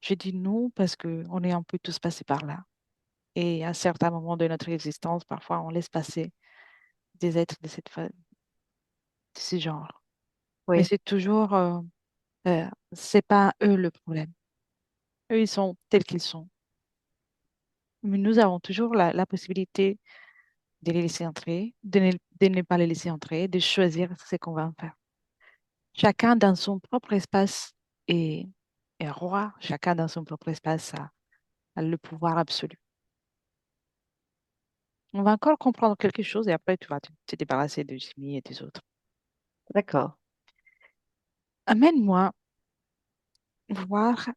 J'ai dit nous parce qu'on est un peu tous passés par là. Et à un certain moment de notre existence, parfois, on laisse passer des êtres de ce genre. Mais Oui, c'est toujours, c'est pas eux le problème. Eux, ils sont tels qu'ils sont. Mais nous avons toujours la possibilité de les laisser entrer, de ne pas les laisser entrer, de choisir ce qu'on va en faire. Chacun dans son propre espace est, est roi, chacun dans son propre espace a le pouvoir absolu. On va encore comprendre quelque chose et après tu vas te débarrasser de Jimmy et des autres. d'accord. Amène-moi voir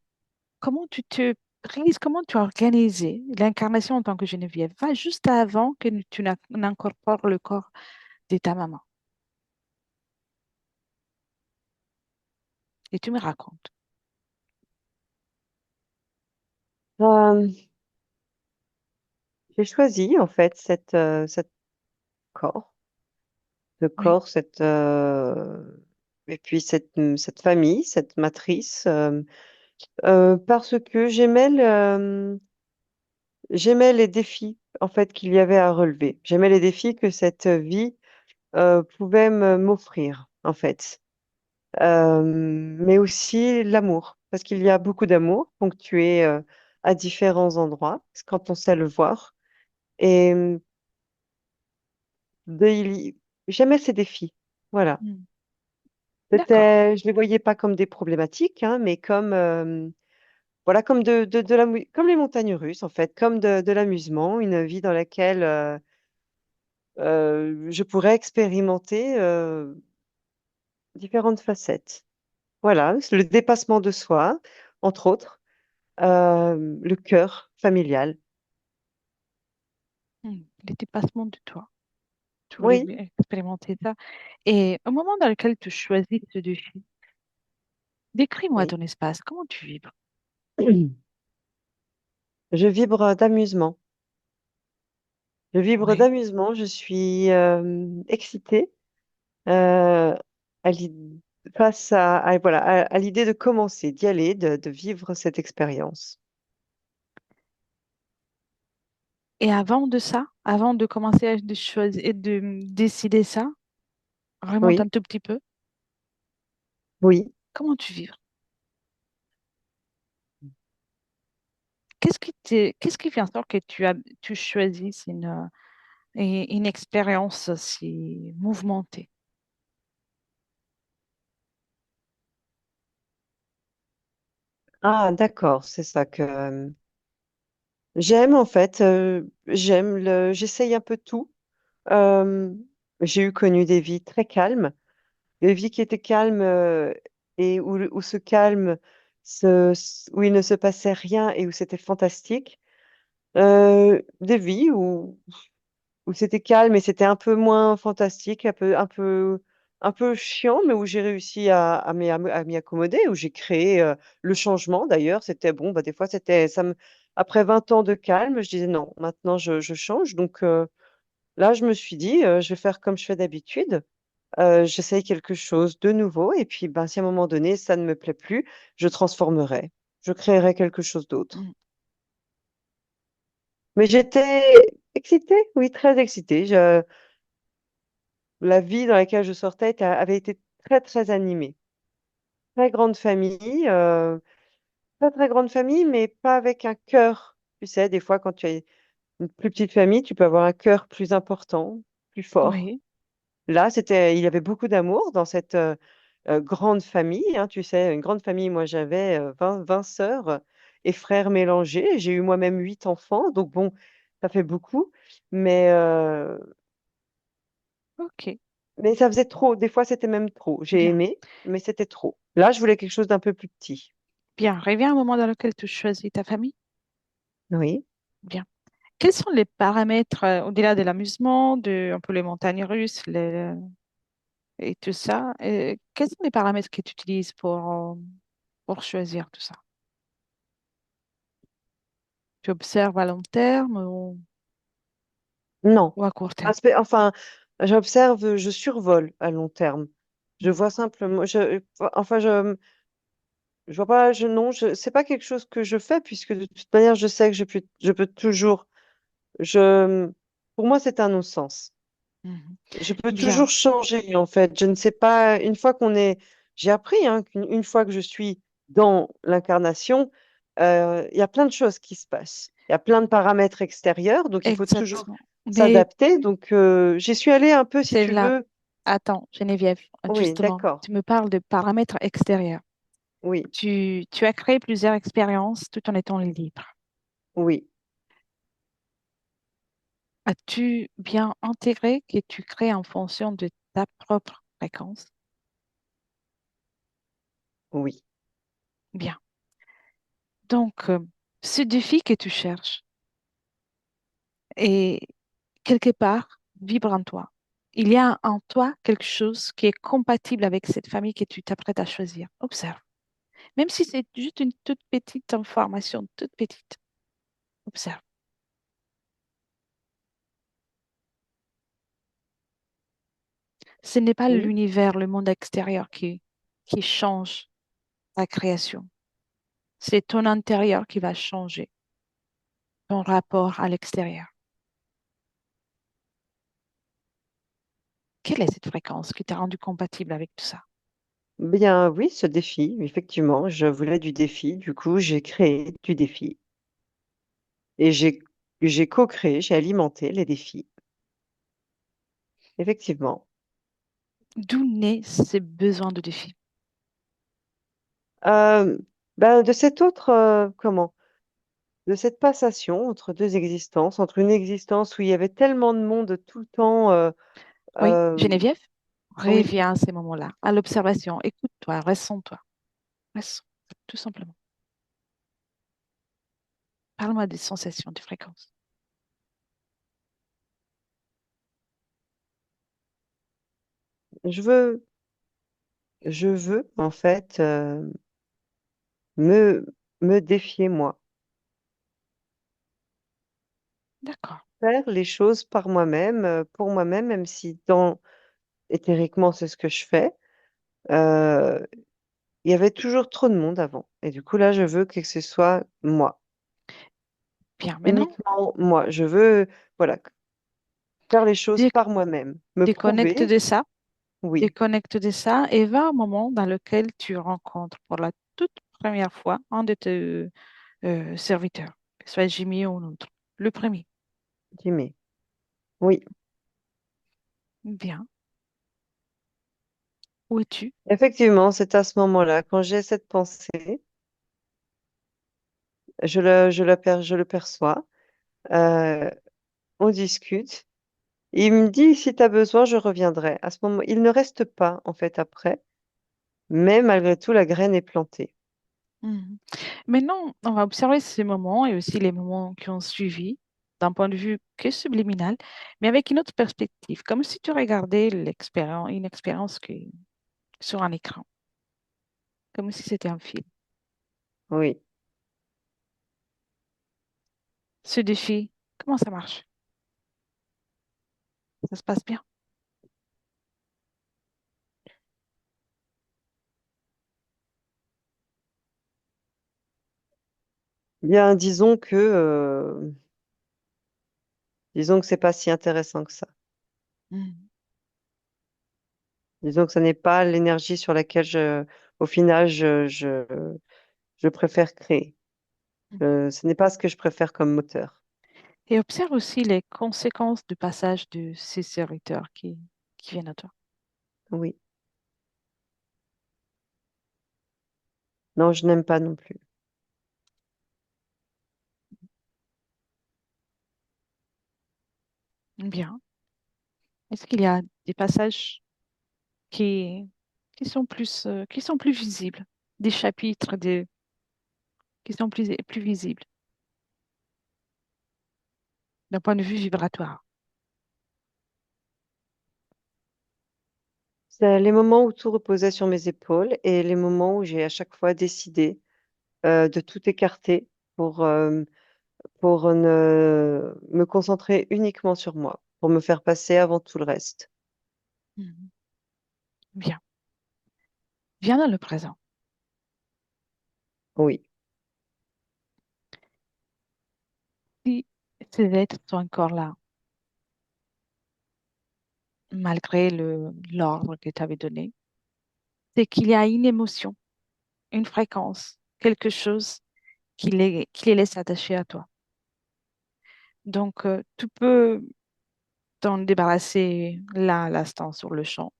comment tu te prises, comment tu as organisé l'incarnation en tant que Geneviève. Va juste avant que tu n'incorpores le corps de ta maman et tu me racontes. Euh, j'ai choisi en fait cette corps, ce Oui. corps, et puis cette famille, cette matrice, parce que j'aimais les défis en fait qu'il y avait à relever. J'aimais les défis que cette vie pouvait m'offrir en fait. Mais aussi l'amour, parce qu'il y a beaucoup d'amour ponctué à différents endroits, quand on sait le voir. Et j'aimais ces défis. Voilà. Hmm. D'accord. Je les voyais pas comme des problématiques, hein, mais comme, voilà, comme comme les montagnes russes, en fait, comme de l'amusement, une vie dans laquelle je pourrais expérimenter différentes facettes. Voilà, c'est le dépassement de soi, entre autres, le cœur familial. Les dépassements de toi. Tu voulais Oui, bien expérimenter ça. Et au moment dans lequel tu choisis ce défi, décris-moi oui. ton espace. Comment tu vibres? Je vibre d'amusement. Je vibre Oui. d'amusement. Je suis excitée euh, à face voilà, à l'idée de commencer, d'y aller, de vivre cette expérience. Et avant de ça, avant de commencer à de choisir et de décider ça, remonte un Oui, tout petit peu. oui. Comment tu vibres? Qu'est-ce qui fait en sorte que tu choisisses une expérience si mouvementée? Ah, d'accord, c'est ça que j'aime en fait. J'essaye un peu tout. Euh, j'ai eu connu des vies très calmes, des vies qui étaient calmes et où ce calme, où il ne se passait rien et où c'était fantastique. Des vies où c'était calme et c'était un peu moins fantastique, un peu chiant, mais où j'ai réussi à m'y accommoder, où j'ai créé le changement d'ailleurs. C'était bon, bah, des fois, après 20 ans de calme, je disais non, maintenant je change. Donc là, je me suis dit, je vais faire comme je fais d'habitude. J'essaye quelque chose de nouveau et puis ben, si à un moment donné, ça ne me plaît plus, je transformerai, je créerai quelque chose d'autre. Mm. Mais j'étais excitée, oui, très excitée. La vie dans laquelle je sortais avait été très, très animée. Très grande famille, très, très grande famille, mais pas avec un cœur. Tu sais, des fois, quand tu as une plus petite famille, tu peux avoir un cœur plus important, plus fort. Oui, Là, il y avait beaucoup d'amour dans cette grande famille. Hein, tu sais, une grande famille, moi, j'avais 20 sœurs et frères mélangés. J'ai eu moi-même 8 enfants, donc bon, ça fait beaucoup. Mais, euh, ok, Mais ça faisait trop. Des fois, c'était même trop. J'ai bien, aimé, mais c'était trop. Là, je voulais quelque chose d'un peu plus petit. bien. Reviens au moment dans lequel tu choisis ta famille. Oui. Bien. Quels sont les paramètres, au-delà de l'amusement, un peu les montagnes russes et tout ça, quels sont les paramètres que tu utilises pour choisir tout ça? Tu observes à long terme Non. ou à court terme? Enfin, j'observe, je survole à long terme. Je Mm. vois simplement, enfin, je vois pas, non, c'est pas quelque chose que je fais puisque de toute manière, je sais que je peux toujours, je, pour moi, c'est un non-sens. Mhm. Je peux Bien, toujours changer, en fait. Je ne sais pas, j'ai appris, hein, une fois que je suis dans l'incarnation, il y a plein de choses qui se passent. Il y a plein de paramètres extérieurs, donc il faut toujours exactement. Mais s'adapter. Donc, j'y suis allée un peu, si c'est tu là. veux. Attends, Geneviève, Oui, justement, d'accord. tu me parles de paramètres extérieurs. Oui, Tu as créé plusieurs expériences tout en étant libre. oui, As-tu bien intégré que tu crées en fonction de ta propre fréquence? oui, Bien. Donc, ce défi que tu cherches est quelque part vibre en toi. Il y a en toi quelque chose qui est compatible avec cette famille que tu t'apprêtes à choisir. Observe. Même si c'est juste une toute petite information, toute petite. Observe. Ce n'est pas oui. l'univers, le monde extérieur qui change ta création. C'est ton intérieur qui va changer ton rapport à l'extérieur. Quelle est cette fréquence qui t'a rendu compatible avec tout ça? Bien, oui, ce défi, effectivement, je voulais du défi. Du coup, j'ai créé du défi. Et j'ai co-créé, j'ai alimenté les défis, effectivement. D'où naît ce besoin de défi? Euh, ben, de cette autre, comment? De cette passation entre deux existences, entre une existence où il y avait tellement de monde tout le temps. Oui, Euh, Geneviève, oui, reviens à ces moments-là, à l'observation. Écoute-toi, ressens-toi, ressens, tout simplement. Parle-moi des sensations, des fréquences. je veux, je veux en fait me, me défier moi, D'accord. faire les choses par moi-même, pour moi-même, même si éthériquement c'est ce que je fais. Euh, il y avait toujours trop de monde avant. Et du coup, là, je veux que ce soit moi, Bien, maintenant, uniquement moi. Je veux, voilà, faire les choses dé- par moi-même, me déconnecte prouver, de ça, oui, déconnecte de ça et va au moment dans lequel tu rencontres pour la toute première fois un de tes serviteurs, que ce soit Jimmy ou un autre. Le premier. Jimmy. Oui, Bien. Où es-tu? effectivement, c'est à ce moment-là, quand j'ai cette pensée, je le perçois, euh, on discute. Il me dit, si tu as besoin, je reviendrai. À ce moment, il ne reste pas, en fait, après, mais malgré tout, la graine est plantée. Mhm. Maintenant, on va observer ces moments et aussi les moments qui ont suivi d'un point de vue que subliminal, mais avec une autre perspective, comme si tu regardais une expérience sur un écran, comme si c'était un film. Oui. Ce défi, comment ça marche? Ça se passe bien? Bien, disons que c'est pas si intéressant que ça. Mhm. Disons que ce n'est pas l'énergie sur laquelle au final, je préfère créer. Ce n'est pas ce que je préfère comme moteur. Et observe aussi les conséquences du passage de ces serviteurs qui viennent à toi. Oui. Non, je n'aime pas non plus. Bien. Est-ce qu'il y a des passages qui, qui sont plus visibles, des chapitres qui sont plus visibles d'un point de vue vibratoire? C'est les moments où tout reposait sur mes épaules et les moments où j'ai à chaque fois décidé de tout écarter pour, euh, pour ne me concentrer uniquement sur moi, pour me faire passer avant tout le reste. Mhm. Bien. Viens dans le présent. Oui. Si ces êtres sont encore là, malgré l'ordre que tu avais donné, c'est qu'il y a une émotion, une fréquence, quelque chose qui les laisse attachés à toi. Donc, tu peux t'en débarrasser là, à l'instant, sur le champ.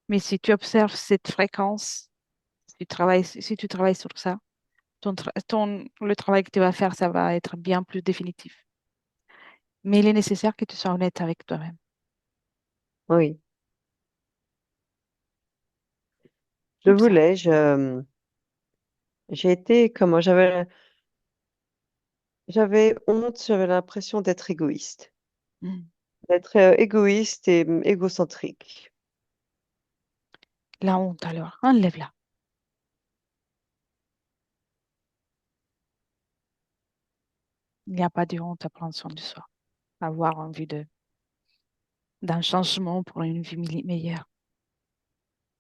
Mais si tu observes cette fréquence, si tu travailles sur ça, le travail que tu vas faire, ça va être bien plus définitif. Mais il est nécessaire que tu sois honnête avec toi-même. Oui. Je Observe. voulais, j'ai été comment j'avais honte, j'avais l'impression d'être égoïste, Mm. d'être égoïste et égocentrique. La honte, alors, enlève-la. Il n'y a pas de honte à prendre soin de soi, avoir envie d'un changement pour une vie meilleure.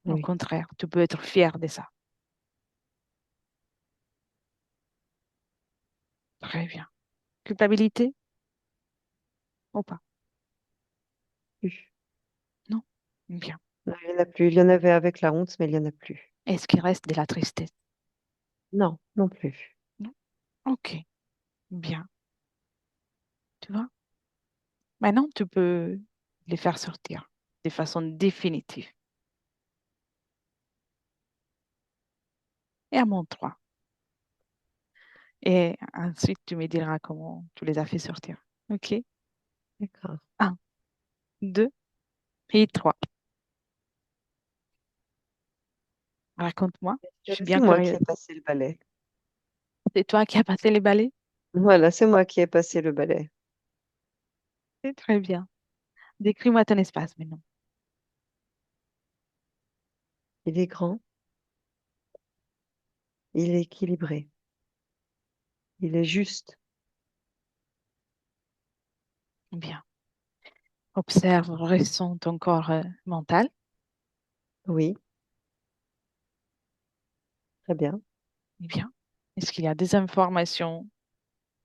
Au Oui. contraire, tu peux être fier de ça. Très bien. Culpabilité ou pas? Plus. Non? Bien. Non, il y en a plus. Il y en avait avec la honte, mais il y en a plus. Est-ce qu'il reste de la tristesse? Non, non plus. Non? Ok. Bien. Tu vois? Maintenant, tu peux les faire sortir de façon définitive. Et à mon 3. Et ensuite, tu me diras comment tu les as fait sortir. OK? D'accord. Un, 2 et 3. Raconte-moi. Je suis C'est bien moi qui curieuse. ai passé le balai. C'est toi qui as passé les balais? Voilà, c'est moi qui ai passé le balai. C'est très bien. Décris-moi ton espace maintenant. Il est grand, il est équilibré, il est juste. Bien. Observe, ressens ton corps mental. Oui, très bien. Bien. Est-ce qu'il y a des informations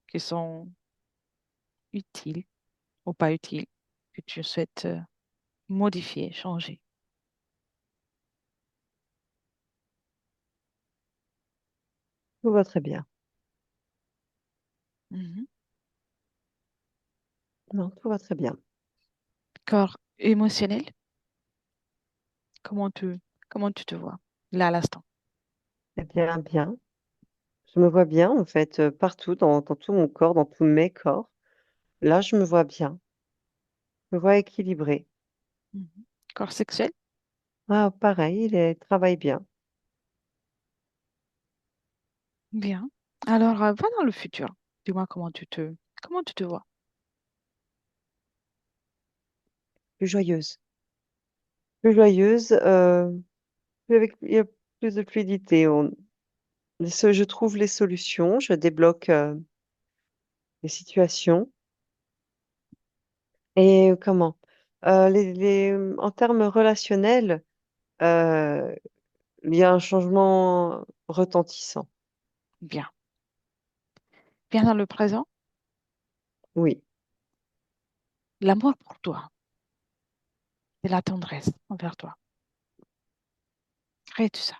qui sont utiles ou pas utiles que tu souhaites modifier, changer? Tout va très bien. Mhm. Non, tout va très bien. Corps émotionnel, comment tu, comment tu te vois là à l'instant? Eh bien, bien. Je me vois bien, en fait, partout, dans tout mon corps, dans tous mes corps. Là, je me vois bien. Je me vois équilibré. Mhm. Corps sexuel, Ah, pareil, travaille bien. bien. Alors, va dans le futur. Dis-moi comment tu te vois. Plus joyeuse. Plus joyeuse, il y a plus de fluidité. Je trouve les solutions, je débloque les situations. Et comment? En termes relationnels, euh, il y a un changement retentissant. Bien. Bien dans le présent, Oui, l'amour pour toi et la tendresse envers toi. Crée tout ça.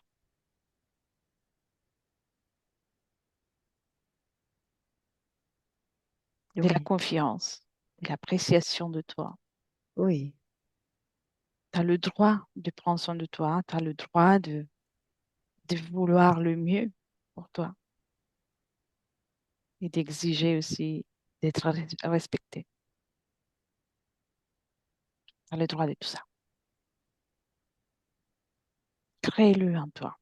De la oui, confiance, de l'appréciation de toi. oui, Tu as le droit de prendre soin de toi, tu as le droit de vouloir le mieux pour toi et d'exiger aussi d'être respecté. Tu as le droit de tout ça. Crée-le en toi.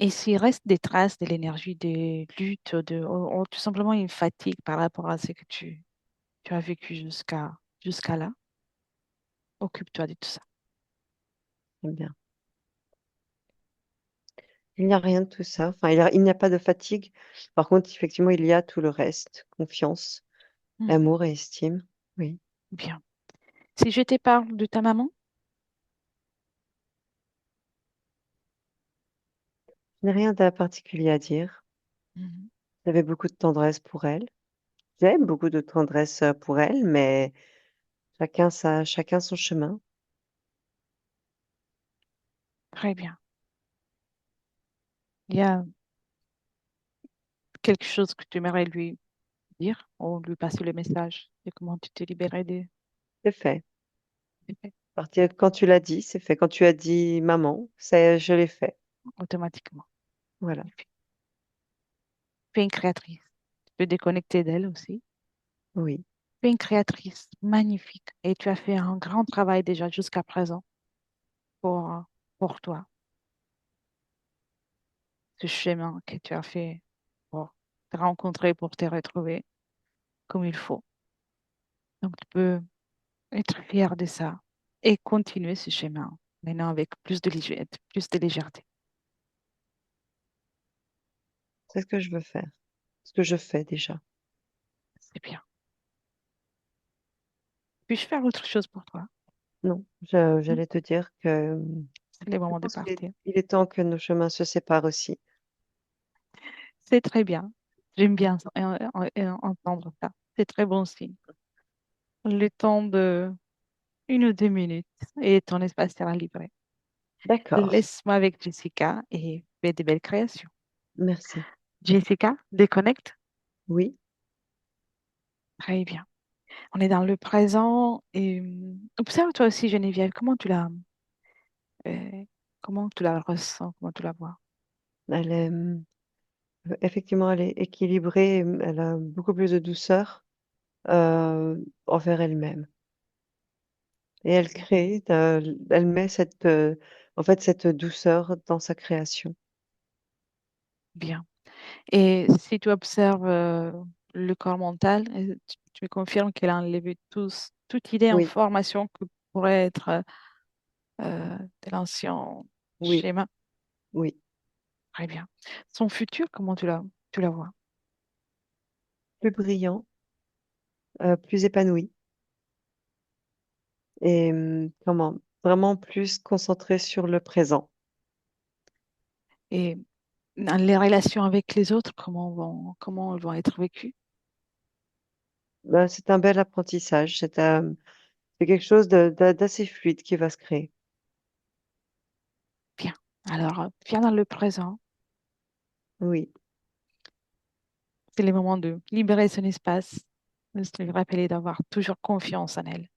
Et s'il reste des traces de l'énergie de lutte, ou tout simplement une fatigue par rapport à ce que tu as vécu jusqu'à là, occupe-toi de tout ça. très bien. Il n'y a rien de tout ça. Enfin, il n'y a pas de fatigue. Par contre, effectivement, il y a tout le reste. Confiance, Mhm. amour et estime. Oui. Bien. Si je te parle de ta maman, Je n'ai rien de particulier à dire. mhm, J'avais beaucoup de tendresse pour elle. J'aime beaucoup de tendresse pour elle, mais chacun son chemin. très bien. Il y a quelque chose que tu aimerais lui dire ou lui passer le message de comment tu t'es libérée C'est fait. des faits Quand tu l'as dit, c'est fait. Quand tu as dit maman, je l'ai fait. automatiquement. Voilà. Et puis, tu es une créatrice. Tu peux déconnecter d'elle aussi. Oui, Tu es une créatrice magnifique et tu as fait un grand travail déjà jusqu'à présent pour, euh, pour toi. Ce chemin que tu as fait pour te rencontrer, pour te retrouver comme il faut. Donc, tu peux être fier de ça et continuer ce chemin maintenant avec plus de légèreté. c'est ce que je veux faire. Ce que je fais déjà. C'est bien. Puis-je faire autre chose pour toi? Non, Hmm. j'allais te dire que C'est le je moment de pense partir. il est temps que nos chemins se séparent aussi. C'est très bien. J'aime bien entendre ça. C'est très bon signe. Le temps de 1 ou 2 minutes et ton espace sera livré. D'accord. Laisse-moi avec Jessica et fais des belles créations. Merci. Jessica, déconnecte. Oui. Très bien. On est dans le présent et observe toi aussi, Geneviève, euh, comment tu la ressens, comment tu la vois. Elle est, effectivement, elle est équilibrée. Elle a beaucoup plus de douceur envers elle-même. Et elle crée, elle met en fait, cette douceur dans sa création. Bien. Et si tu observes le corps mental, tu me confirmes qu'elle a enlevé toute idée en Oui, formation que pourrait être de l'ancien oui, schéma. oui. Très bien. Son futur, comment tu la vois? Plus brillant, plus épanoui. Et comment? Vraiment plus concentré sur le présent. Et dans les relations avec les autres, comment elles vont être vécues? Ben, c'est un bel apprentissage. C'est quelque chose d'assez fluide qui va se créer. Bien. Alors, viens dans le présent. Oui, C'est le moment de libérer son espace, de se lui rappeler d'avoir toujours confiance en elle.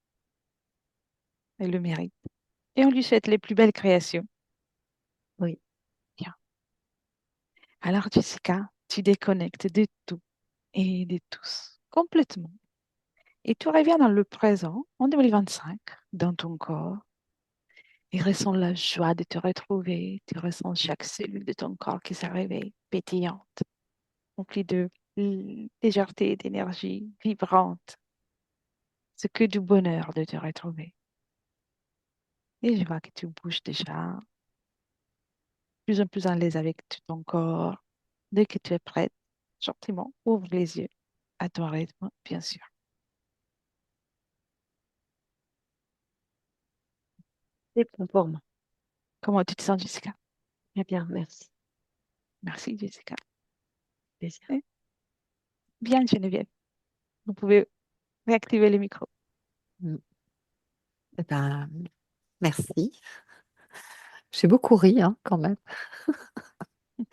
Elle le mérite. Et on lui souhaite les plus belles créations. oui. Bien. Alors, Jessica, tu déconnectes de tout et de tous, complètement. Et tu reviens dans le présent, en 2025, dans ton corps, et ressens la joie de te retrouver. Tu ressens chaque cellule de ton corps qui se réveille, pétillante, remplie de légèreté, d'énergie, vibrante. C'est que du bonheur de te retrouver. Et je vois que tu bouges déjà, plus en plus à l'aise avec ton corps. Dès que tu es prête, gentiment, ouvre les yeux à ton rythme, bien sûr. C'est bon pour moi. Comment tu te sens, Jessica? Très bien, merci. Merci, Jessica. Plaisir. Eh, bien, Geneviève. Vous pouvez réactiver le micro. Mm. Eh ben, merci. J'ai beaucoup ri, hein, quand même.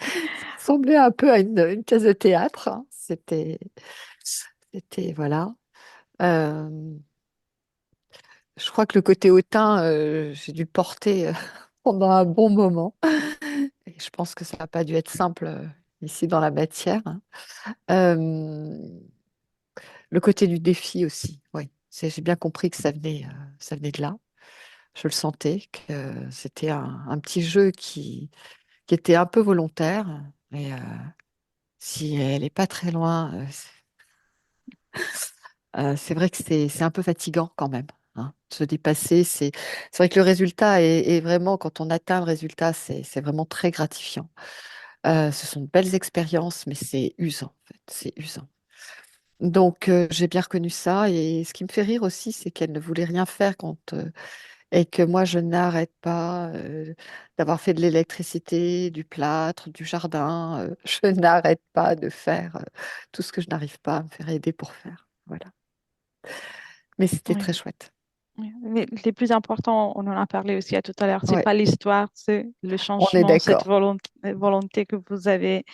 Ça ressemblait un peu à une pièce de théâtre, hein. C'était, voilà. Euh, je crois que le côté hautain, j'ai dû le porter pendant un bon moment. Et je pense que ça n'a pas dû être simple ici dans la matière, hein. Euh, le côté du défi aussi, oui. J'ai bien compris que ça venait de là. Je le sentais, que c'était un petit jeu qui était un peu volontaire. Et si elle n'est pas très loin, c'est vrai que c'est un peu fatigant quand même, hein, de se dépasser. C'est vrai que le résultat est vraiment, quand on atteint le résultat, c'est vraiment très gratifiant. Ce sont de belles expériences, mais c'est usant, en fait. C'est usant. Donc, j'ai bien reconnu ça. Et ce qui me fait rire aussi, c'est qu'elle ne voulait rien faire et que moi, je n'arrête pas d'avoir fait de l'électricité, du plâtre, du jardin. Je n'arrête pas de faire tout ce que je n'arrive pas à me faire aider pour faire. Voilà. Mais c'était très Oui. chouette. Oui. Mais les plus importants, on en a parlé aussi à tout à l'heure, c'est Ouais, pas l'histoire, c'est le on est changement, cette d'accord. volonté que vous avez.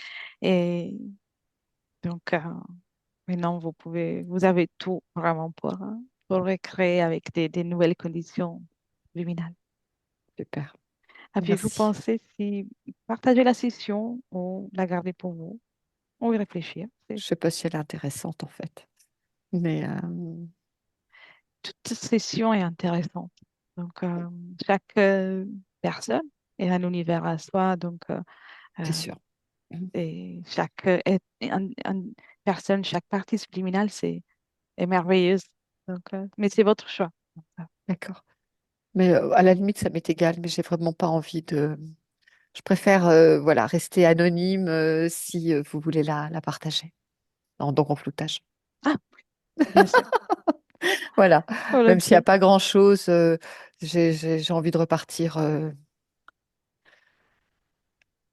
Et donc, maintenant, vous avez tout vraiment pour recréer avec des nouvelles conditions luminales. Super. Avez-vous Merci. pensé si partager la session ou la garder pour vous ou y réfléchir? Je sais pas si elle est intéressante en fait. Mais Toute session est intéressante. Donc, chaque personne est un univers à soi. Donc, c'est euh, sûr. Mhm. et chaque personne, chaque partie subliminale, est merveilleuse. Donc, mais c'est votre choix. Donc, D'accord. Mais à la limite, ça m'est égal, mais j'ai vraiment pas envie de. Je préfère voilà, rester anonyme si vous voulez la partager. Donc en floutage. ah, bien sûr, Voilà. Même s'il n'y a volontiers, pas grand-chose, j'ai envie de repartir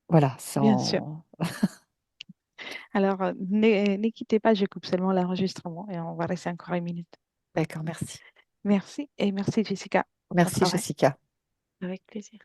voilà, bien sûr. sans. Alors, ne quittez pas, je coupe seulement l'enregistrement et on va rester encore une minute. D'accord, merci. Merci et merci Jessica pour ton Merci travail. Jessica. Avec plaisir.